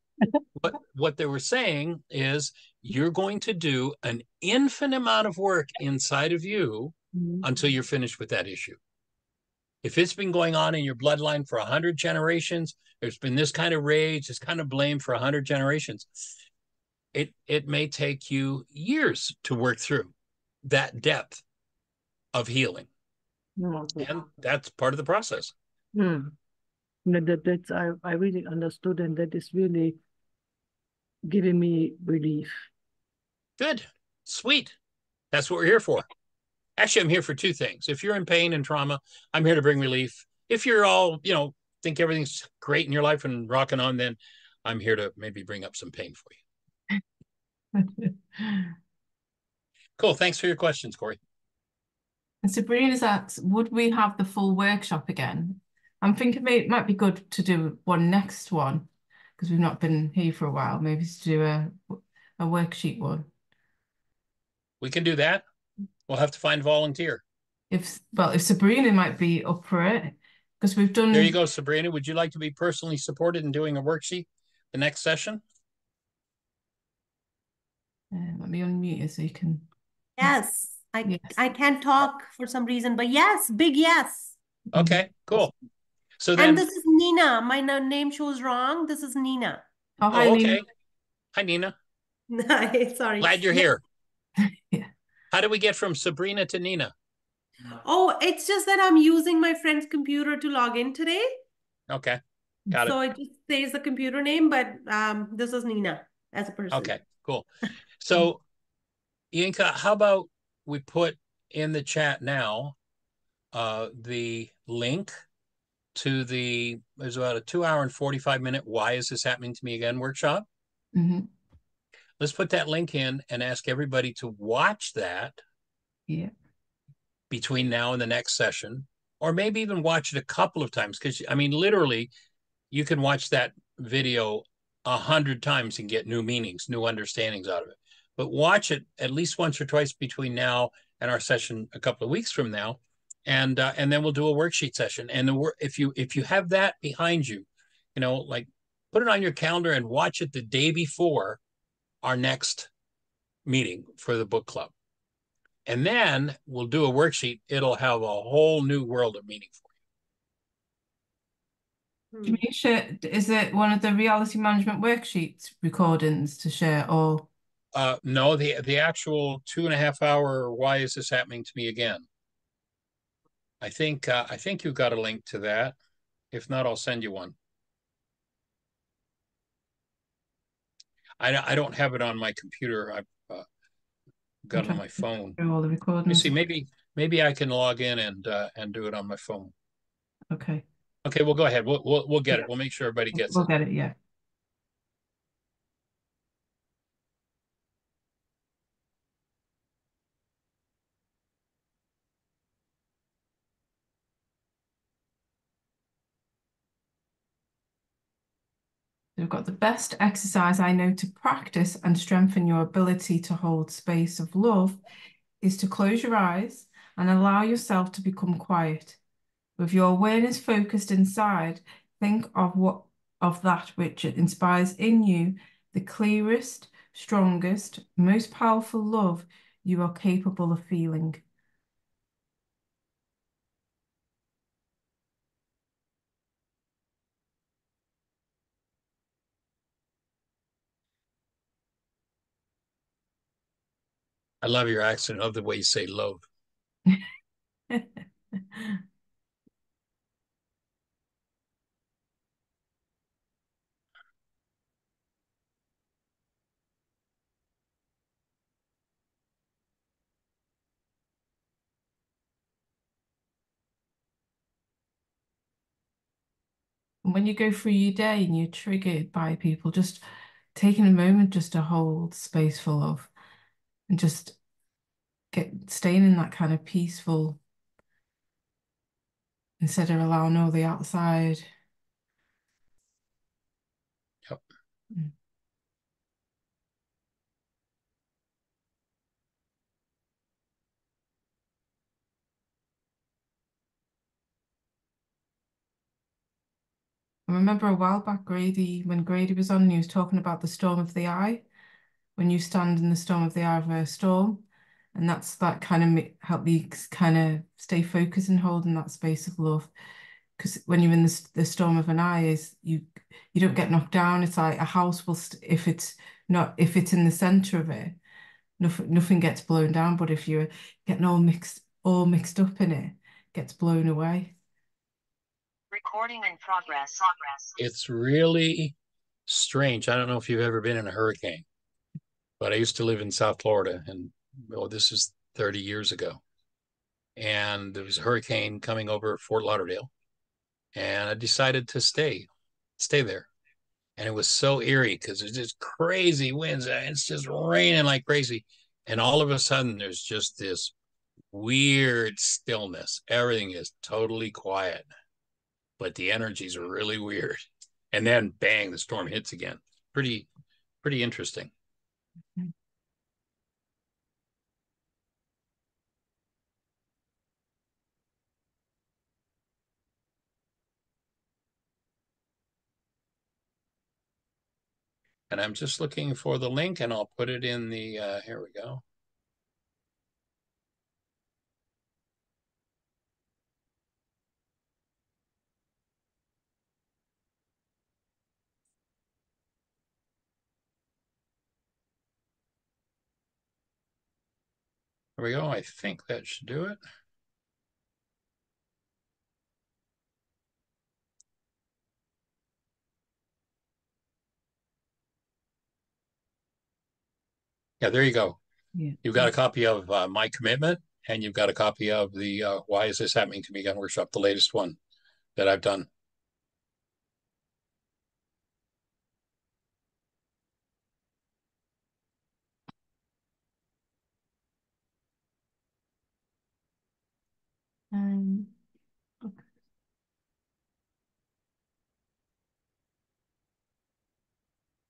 But what they were saying is you're going to do an infinite amount of work inside of you until you're finished with that issue. If it's been going on in your bloodline for 100 generations, there's been this kind of rage, this kind of blame for 100 generations, it may take you years to work through that depth of healing. And that's part of the process. That's I really understood, and that is really giving me relief. Good. Sweet. That's what we're here for. Actually, I'm here for 2 things. If you're in pain and trauma, I'm here to bring relief. If you're all, think everything's great in your life and rocking on, then I'm here to maybe bring up some pain for you. Cool. Thanks for your questions, Corey. And Sabrina's asked, would we have the full workshop again? I'm thinking maybe it might be good to do one next one because we've not been here for a while. Maybe to do a worksheet one. We can do that. We'll have to find a volunteer. If Sabrina might be up for it, because we've done. There you go, Sabrina. Would you like to be personally supported in doing a worksheet the next session? Let me unmute you so you can. Yes, I can't talk for some reason, but yes, big yes. Okay, cool. So then, and this is Nina. My name shows wrong. This is Nina. Oh, hi, okay. Nina. Hi, Nina. Sorry. Glad you're here. Yeah. How do we get from Sabrina to Nina? Oh, it's just that I'm using my friend's computer to log in today. Okay, got it. So it just says the computer name, but this is Nina as a person. Okay, cool. So, Yinka, how about we put in the chat now the link to there's about a 2 hour and 45 minute Why Is This Happening to Me Again workshop. let's put that link in and ask everybody to watch that Yeah. between now and the next session, or maybe even watch it a couple of times. Because I mean, literally, you can watch that video 100 times and get new meanings, new understandings out of it. But watch it at least once or twice between now and our session a couple of weeks from now, and then we'll do a worksheet session. And if you have that behind you, like put it on your calendar and watch it the day before our next meeting for the book club. And then we'll do a worksheet. It'll have a whole new world of meaning for Do you share, is it one of the reality management worksheets recordings to share, or you. No, the actual 2.5 hour why is this happening to me again? I think you've got a link to that. If not, I'll send you one. I don't have it on my computer. I've got it on my phone. all the Let me recordings? see. Maybe I can log in and do it on my phone. Okay. Okay, well, go ahead. We'll get it. We'll make sure everybody gets We'll it. get it, yeah. We've got the best exercise I know to practice and strengthen your ability to hold space of love is to close your eyes and allow yourself to become quiet. With your awareness focused inside, think of that which inspires in you the clearest, strongest, most powerful love you are capable of feeling. I love your accent. I love the way you say love. And when you go through your day and you're triggered by people, just taking a moment just to hold space for love and just staying in that kind of peaceful instead of allowing all the outside. Yep. Mm. I remember a while back, when Grady was on, he was talking about the storm of the eye. When you stand in the storm of the eye of a storm, and that kind of help you kind of stay focused and holding that space of love. Because when you're in the storm of an eye, is you don't get knocked down. It's like a house will if it's in the center of it, nothing gets blown down. But if you're getting all mixed up in it, it gets blown away. Recording in progress. It's really strange. I don't know if you've ever been in a hurricane, but I used to live in South Florida, and this is 30 years ago. And there was a hurricane coming over Fort Lauderdale, and I decided to stay there. And it was so eerie because there's just crazy winds, and it's just raining like crazy. And all of a sudden, there's just this weird stillness. Everything is totally quiet, but the energies are really weird. And then bang, the storm hits again. Pretty interesting. And I'm just looking for the link, and I'll put it in the, here we go. There we go. I think that should do it. Yeah, there you go. Yeah. You've got a copy of My Commitment, and you've got a copy of the Why Is This Happening to Me Gun Workshop, the latest one that I've done. Okay.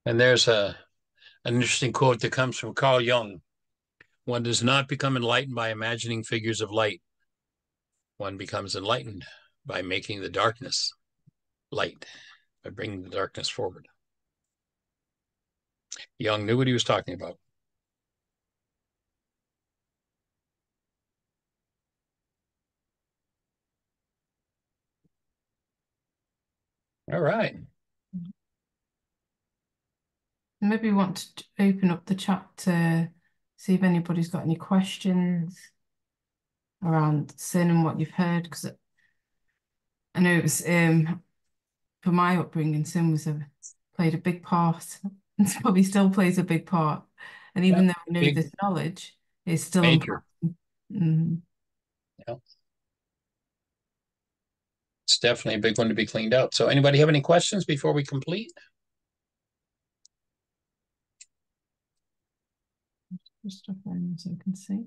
And there's an interesting quote that comes from Carl Jung. One does not become enlightened by imagining figures of light. One becomes enlightened by making the darkness light, by bringing the darkness forward. Jung knew what he was talking about. All right. Maybe we want to open up the chat to see if anybody's got any questions around sin and what you've heard, because I know it was for my upbringing, sin played a big part and probably still plays a big part. And even though I know Big, this knowledge, it's still major. impacting. Yeah. It's definitely a big one to be cleaned out. So anybody have any questions before we complete? Just stuff in so I can see.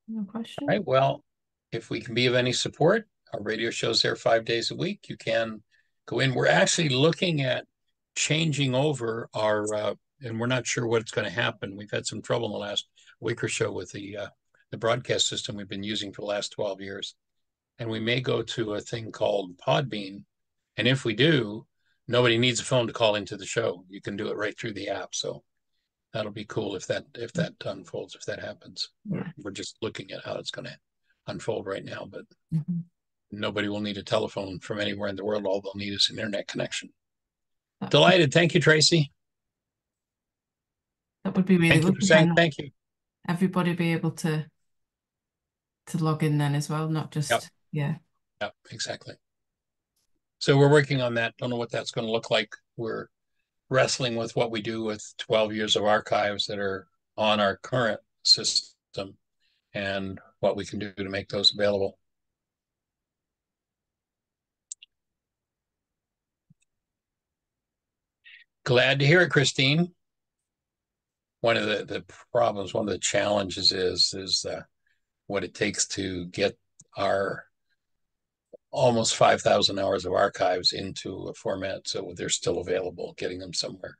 No question. Right. Well, if we can be of any support, our radio show's there 5 days a week. You can go in. We're actually looking at changing over our, and we're not sure what's going to happen. We've had some trouble in the last week or so with the broadcast system we've been using for the last 12 years. And we may go to a thing called Podbean. And if we do, nobody needs a phone to call into the show. You can do it right through the app. So that'll be cool if that unfolds, if that happens. We're just looking at how it's going to unfold right now, but nobody will need a telephone from anywhere in the world. All they'll need is an internet connection. Delighted. Thank you, Tracy. That would be really Thank you good for saying thank you. Everybody be able to log in then as well, not just Yeah, exactly. So we're working on that. Don't know what that's going to look like. We're wrestling with what we do with 12 years of archives that are on our current system and what we can do to make those available. Glad to hear it, Christine. One of the problems, one of the challenges is what it takes to get our almost 5,000 hours of archives into a format so they're still available, getting them somewhere.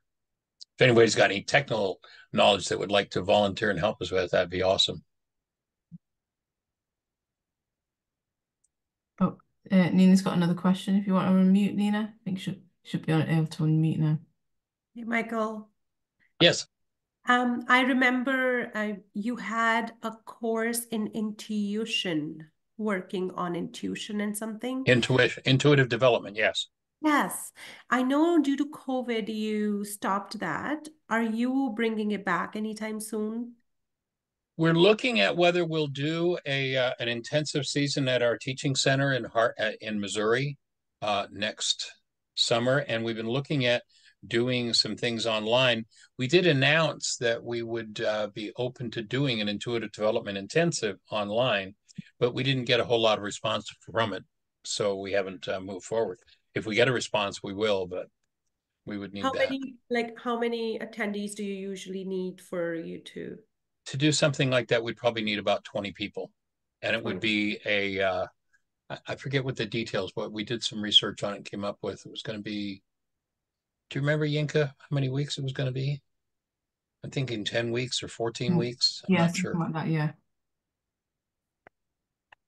If anybody's got any technical knowledge that would like to volunteer and help us with, that'd be awesome. Oh, Nina's got another question. If you want to unmute, Nina, I think should be able to unmute now. Hey, Michael. Yes. I remember you had a course in intuition, working on intuition and something. Intuitive development, yes. Yes. I know due to COVID, you stopped that. Are you bringing it back anytime soon? We're looking at whether we'll do an intensive season at our teaching center in Missouri next summer, and we've been looking at doing some things online. We did announce that we would be open to doing an intuitive development intensive online, but we didn't get a whole lot of response from it, so we haven't moved forward. If we get a response, we will, but we would need that. How many attendees do you usually need for you to? To do something like that, we'd probably need about 20 people. And it would be I forget what the details, but we did some research on it and came up with, it was going to be, do you remember, Yinka, how many weeks it was going to be? I'm thinking 10 weeks or 14 weeks. I'm not sure. Like that, yeah.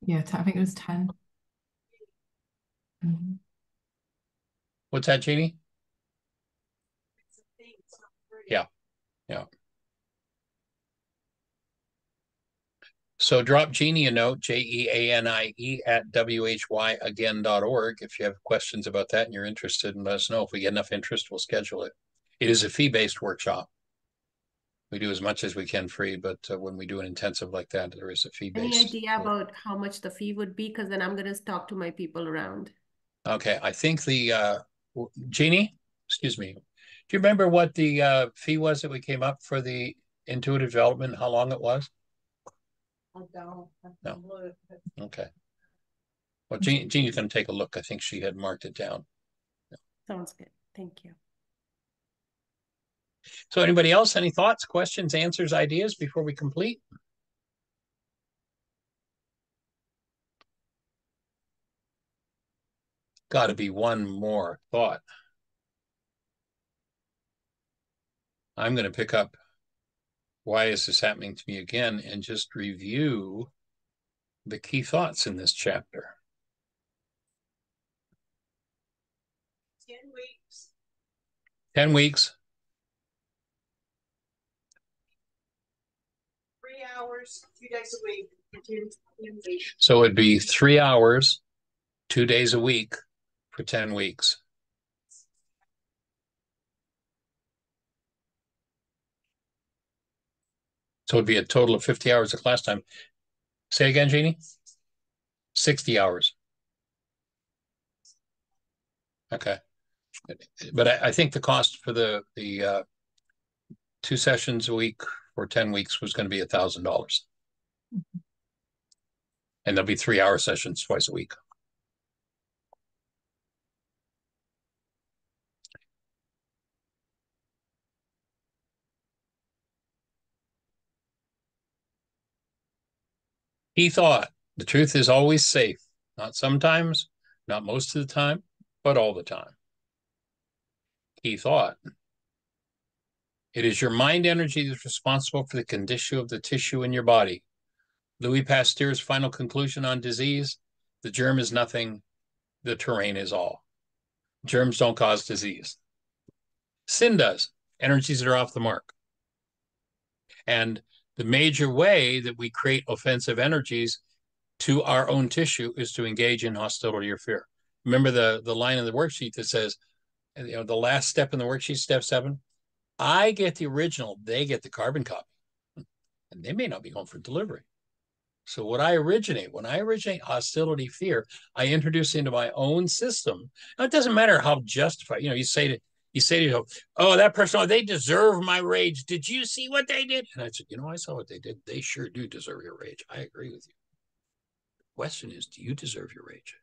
Yeah, I think it was 10. What's that, Jeannie? Yeah. So drop Jeannie a note, JEANIE at WHYagain.org if you have questions about that and you're interested, and let us know. If we get enough interest, we'll schedule it. It is a fee-based workshop. We do as much as we can free, but when we do an intensive like that, there is a fee-based. Any idea about how much the fee would be? Because then I'm going to talk to my people around. Okay, I think Jeannie, excuse me. Do you remember what the fee was that we came up for the intuitive development, how long it was? I don't. No. Okay. Well, Jeannie's going to take a look. I think she had marked it down. Sounds good. Thank you. So anybody else, any thoughts, questions, answers, ideas before we complete? Got to be one more thought. I'm going to pick up why is this happening to me again and just review the key thoughts in this chapter. 10 weeks. 10 weeks. 3 hours, 2 days a week. 10 weeks. So it'd be 3 hours, 2 days a week for 10 weeks. So it'd be a total of 50 hours of class time. Say again, Jeannie? 60 hours. Okay. But I think the cost for the 2 sessions a week for 10 weeks was going to be $1,000. And there'll be 3-hour sessions twice a week. He thought the truth is always safe, not sometimes, not most of the time, but all the time. He thought it is your mind energy that's responsible for the condition of the tissue in your body. Louis Pasteur's final conclusion on disease: the germ is nothing, the terrain is all. Germs don't cause disease. Sin does, energies that are off the mark. And the major way that we create offensive energies to our own tissue is to engage in hostility or fear. Remember the line in the worksheet that says, the last step in the worksheet, step 7, I get the original, they get the carbon copy. And they may not be home for delivery. So when I originate hostility, fear, I introduce into my own system. Now, it doesn't matter how justified, you say to yourself, oh, that person, oh, they deserve my rage. Did you see what they did? And I said, I saw what they did. They sure do deserve your rage. I agree with you. The question is, do you deserve your rage?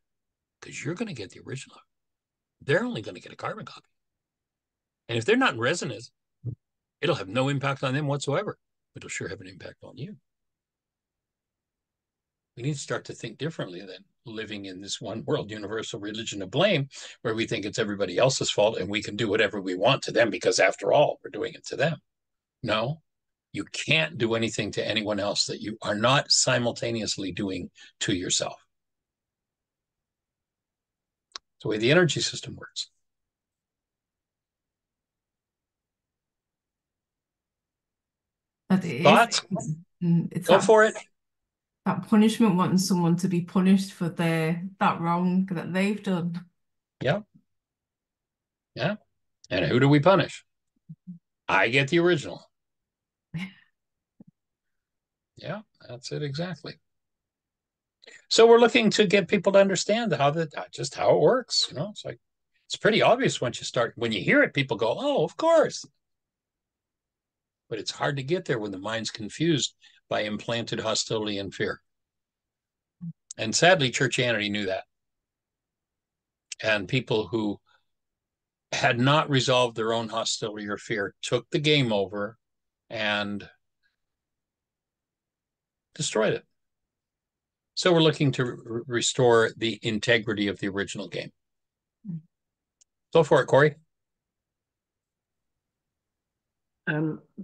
Because you're going to get the original. They're only going to get a carbon copy. And if they're not in resonance, it'll have no impact on them whatsoever. But it'll sure have an impact on you. We need to start to think differently than living in this one world universal religion of blame, where we think it's everybody else's fault and we can do whatever we want to them because, after all, we're doing it to them. No, you can't do anything to anyone else that you are not simultaneously doing to yourself. It's the way the energy system works. Thoughts? Go for it. That punishment, wanting someone to be punished for that wrong that they've done. Yeah. Yeah. And who do we punish? I get the original. Yeah, that's it exactly. So we're looking to get people to understand just how it works. It's like, it's pretty obvious when you hear it, people go, oh, of course. But it's hard to get there when the mind's confused by implanted hostility and fear. And sadly, churchianity knew that. And people who had not resolved their own hostility or fear took the game over and destroyed it. So we're looking to restore the integrity of the original game. Go for it, Corey.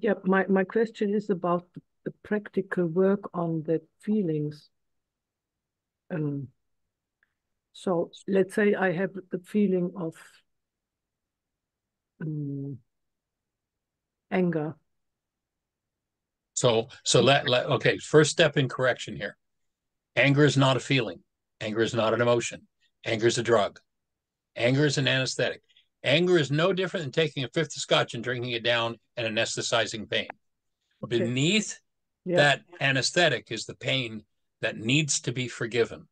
Yeah, my question is about the practical work on the feelings. So let's say I have the feeling of anger. So okay, first step in correction here. Anger is not a feeling. Anger is not an emotion. Anger is a drug. Anger is an anesthetic. Anger is no different than taking a fifth of scotch and drinking it down and anesthetizing pain. Okay. Beneath that anesthetic is the pain that needs to be forgiven.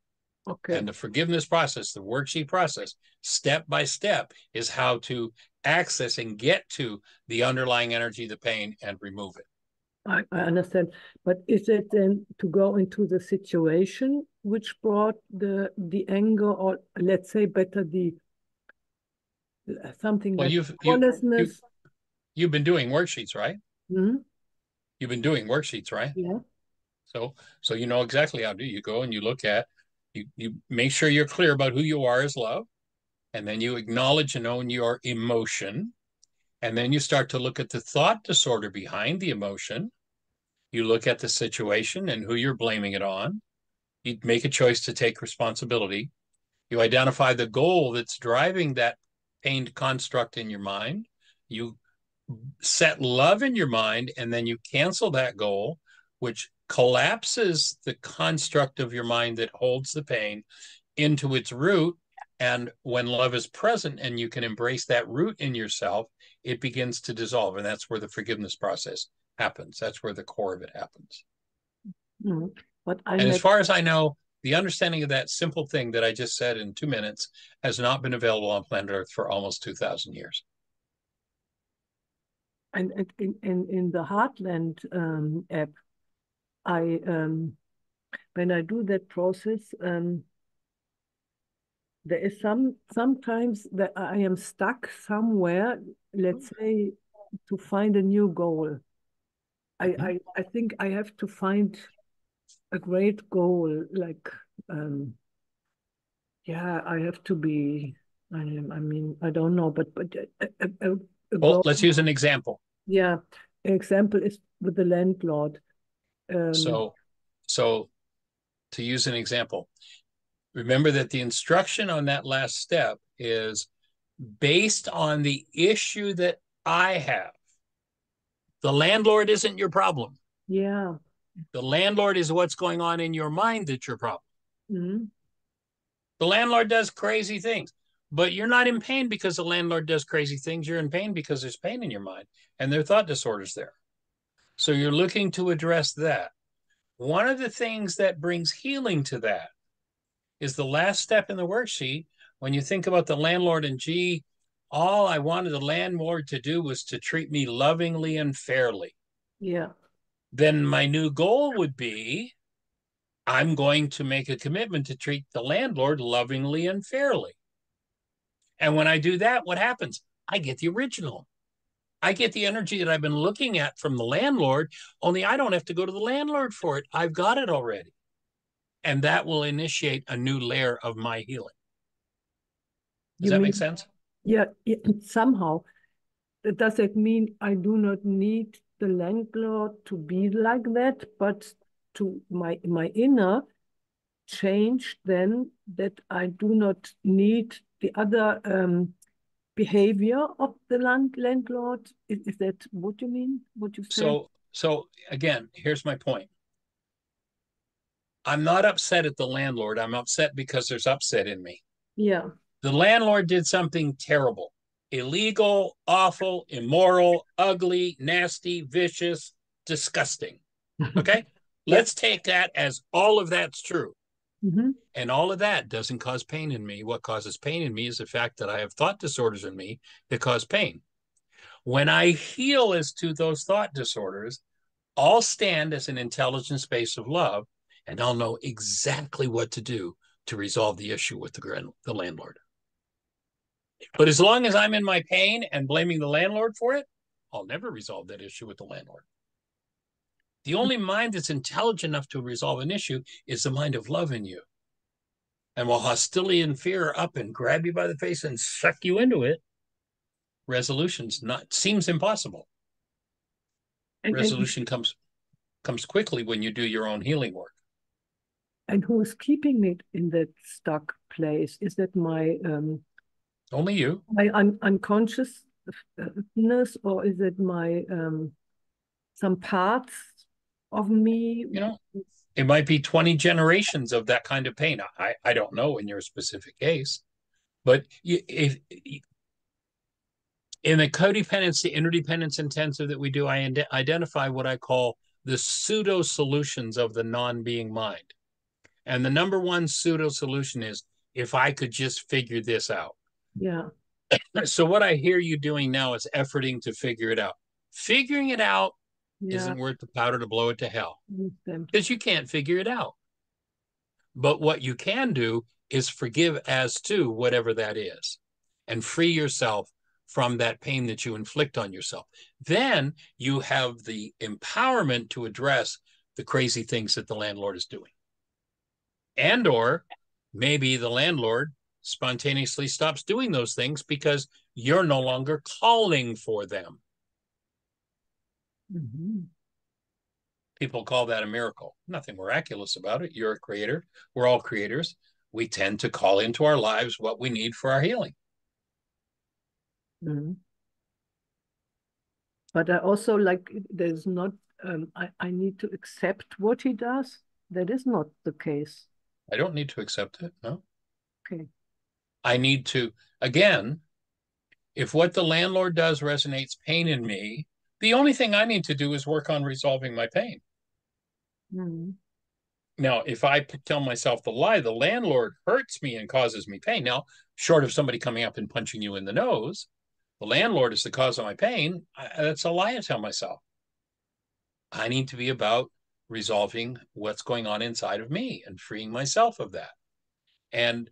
Okay. And the forgiveness process, the worksheet process, step by step, is how to access and get to the underlying energy, the pain, and remove it. I understand. But is it then to go into the situation which brought the anger, or let's say better something like honestness? You've been doing worksheets, right? Hmm. You've been doing worksheets, right? Yeah. So you know exactly how to do. You go and you look at, you make sure you're clear about who you are as love, and then you acknowledge and own your emotion, and then you start to look at the thought disorder behind the emotion. You look at the situation and who you're blaming it on. You make a choice to take responsibility. You identify the goal that's driving that pained construct in your mind. You set love in your mind, and then you cancel that goal, which collapses the construct of your mind that holds the pain into its root. And when love is present and you can embrace that root in yourself, it begins to dissolve. And that's where the forgiveness process happens. That's where the core of it happens. Mm. But I And as met far as I know, the understanding of that simple thing that I just said in 2 minutes has not been available on planet Earth for almost 2,000 years. and in the Heartland app, I when I do that process, there is sometimes that I am stuck somewhere, let's say, to find a new goal. I think I have to find a great goal, like yeah, I have to be. I mean, I don't know, but a Well, goal. let's use an example. Yeah, an example is with the landlord. So to use an example, remember that the instruction on that last step is based on the issue that I have. The landlord isn't your problem. Yeah. The landlord is what's going on in your mind that's your problem. Mm-hmm. The landlord does crazy things, but you're not in pain because the landlord does crazy things. You're in pain because there's pain in your mind and there are thought disorders there. So you're looking to address that. One of the things that brings healing to that is the last step in the worksheet. When you think about the landlord and gee, all I wanted the landlord to do was to treat me lovingly and fairly. Yeah. Then my new goal would be I'm going to make a commitment to treat the landlord lovingly and fairly. And when I do that, what happens? I get the original. I get the energy that I've been looking at from the landlord, only I don't have to go to the landlord for it. I've got it already. And that will initiate a new layer of my healing. Does You that mean, make sense? yeah, somehow. Does that mean I do not need the landlord to be like that, but to my inner change then that I do not need the other behavior of the landlord? Is that what you mean? What you say? So again, here's my point. I'm not upset at the landlord. I'm upset because there's upset in me. Yeah. The landlord did something terrible, illegal, awful, immoral, ugly, nasty, vicious, disgusting. Okay? Yeah. Let's take that as all of that's true. Mm-hmm. And all of that doesn't cause pain in me. What causes pain in me is the fact that I have thought disorders in me that cause pain. When I heal as to those thought disorders, I'll stand as an intelligent space of love, and I'll know exactly what to do to resolve the issue with the landlord. But as long as I'm in my pain and blaming the landlord for it, I'll never resolve that issue with the landlord. The only mind that's intelligent enough to resolve an issue is the mind of love in you. And while hostility and fear are up and grab you by the face and suck you into it, resolution's not seems impossible. Resolution comes quickly when you do your own healing work. And who is keeping me in that stuck place? Is that my only you? My unconsciousness, or is it my some parts of me? You know, it might be 20 generations of that kind of pain. I don't know in your specific case, but if in the codependency, interdependence intensive that we do, I identify what I call the pseudo solutions of the non-being mind. And the number one pseudo solution is if I could just figure this out. Yeah. So what I hear you doing now is efforting to figure it out. Figuring it out isn't worth the powder to blow it to hell because you can't figure it out. But what you can do is forgive as to whatever that is and free yourself from that pain that you inflict on yourself. Then you have the empowerment to address the crazy things that the landlord is doing. And or maybe the landlord spontaneously stops doing those things because you're no longer calling for them. Mm-hmm. People call that a miracle. Nothing miraculous about it. You're a creator. We're all creators. We tend to call into our lives what we need for our healing. Mm-hmm. But I also like, there's not, I need to accept what he does. That is not the case. I don't need to accept it, no. Okay. I need to, again, if what the landlord does resonates pain in me, the only thing I need to do is work on resolving my pain. Mm-hmm. Now, if I tell myself the lie, the landlord hurts me and causes me pain. Now, short of somebody coming up and punching you in the nose, the landlord is the cause of my pain. That's a lie I tell myself. I need to be about resolving what's going on inside of me and freeing myself of that. And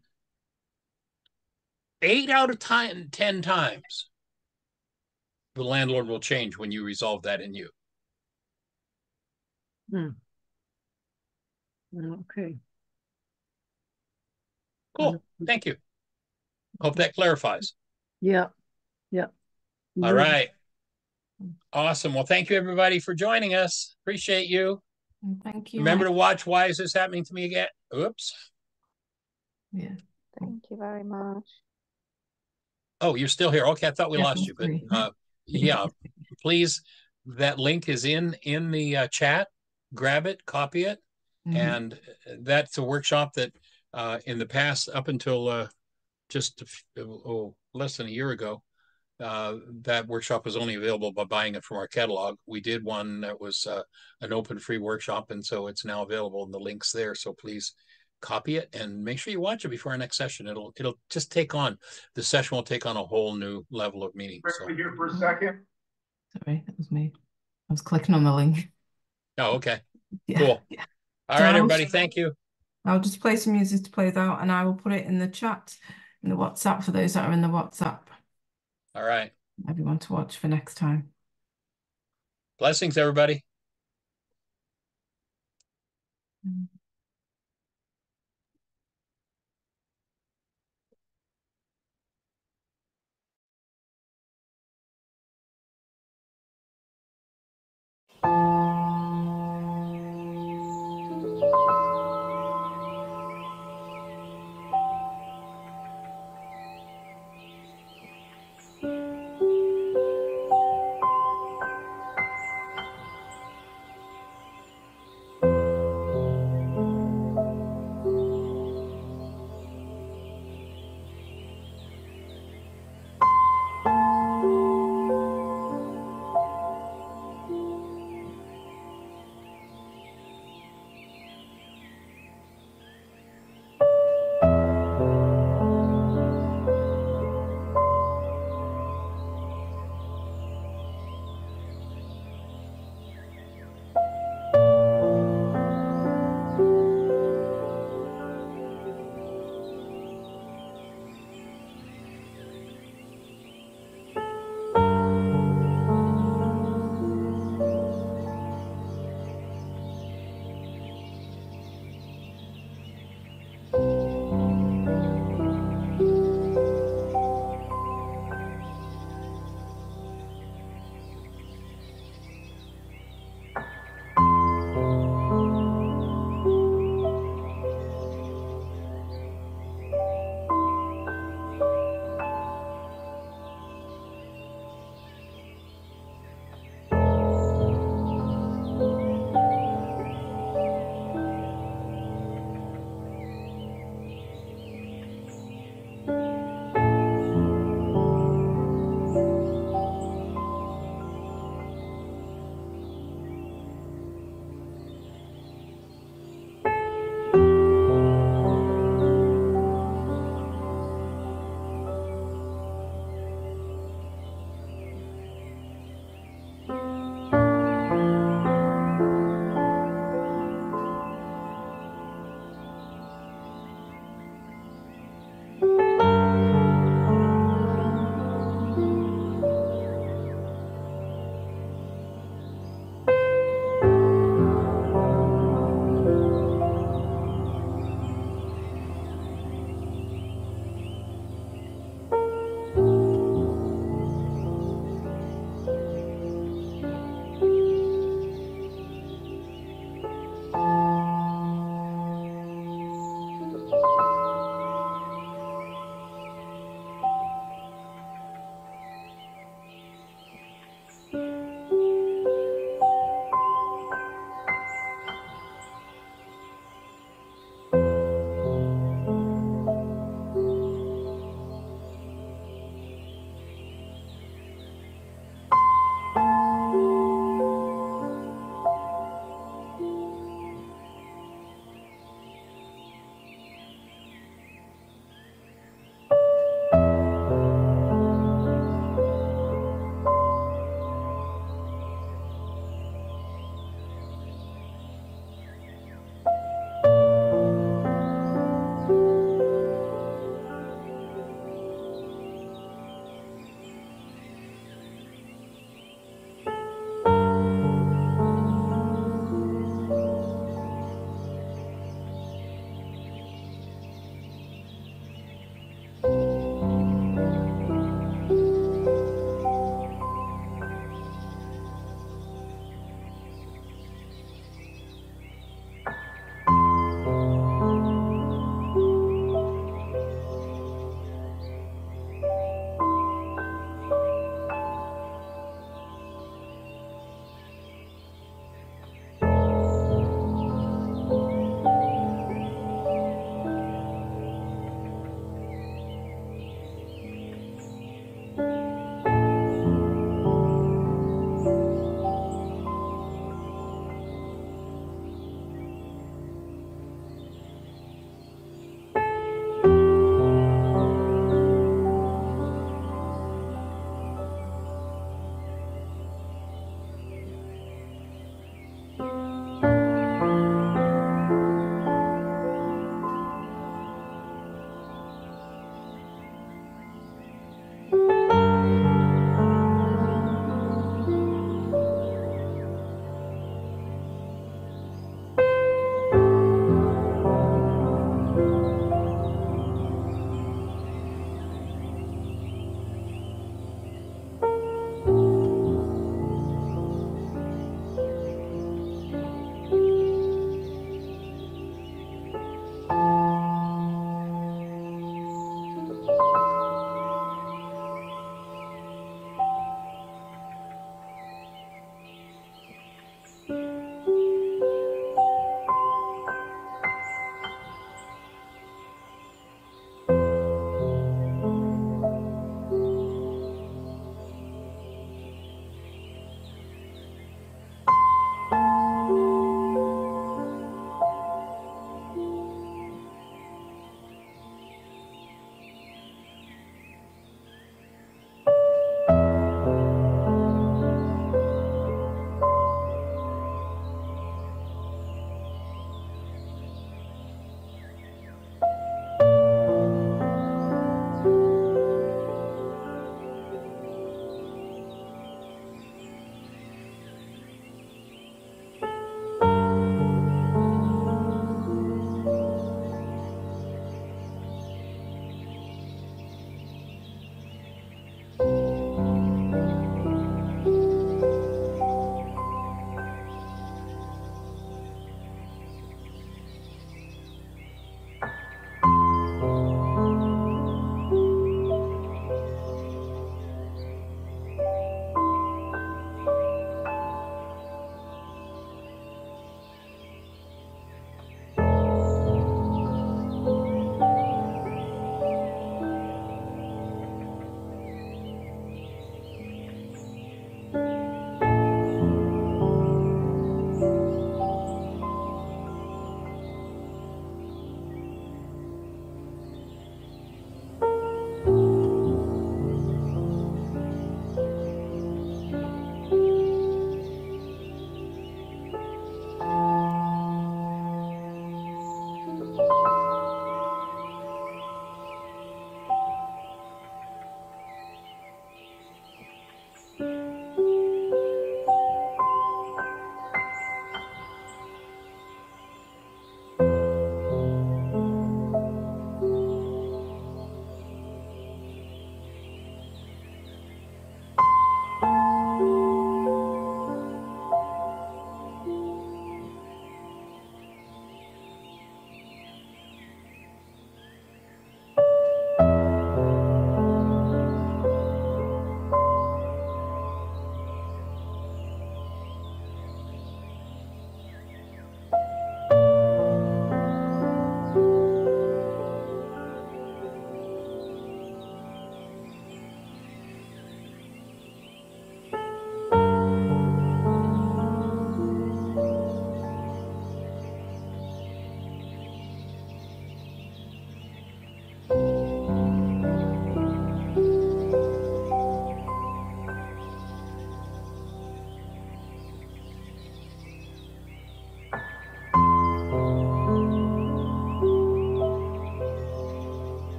8 out of 10 times, the landlord will change when you resolve that in you. Mm. Okay. Cool. Thank you. Hope that clarifies. Yeah. Yeah. All right. Awesome. Well, thank you, everybody, for joining us. Appreciate you. Thank you. Remember to watch Why Is This Happening to Me Again? Oops. Yeah. Thank you very much. Oh, you're still here. Okay, I thought we Yeah, lost you, but agree. yeah, please. That link is in the chat. Grab it, copy it, and that's a workshop that in the past, up until just less than a year ago, that workshop was only available by buying it from our catalog. We did one that was an open free workshop, and so it's now available in the links there. So please copy it and make sure you watch it before our next session. It'll just take on, the session will take on a whole new level of meaning. So. Here for a second. Sorry, that was me. I was clicking on the link. Oh, okay. Yeah. Cool. Yeah. All So right, everybody. Thank you. I'll just play some music to play that out, and I will put it in the chat, in the WhatsApp for those that are in the WhatsApp. All right. Everyone to watch for next time. Blessings, everybody.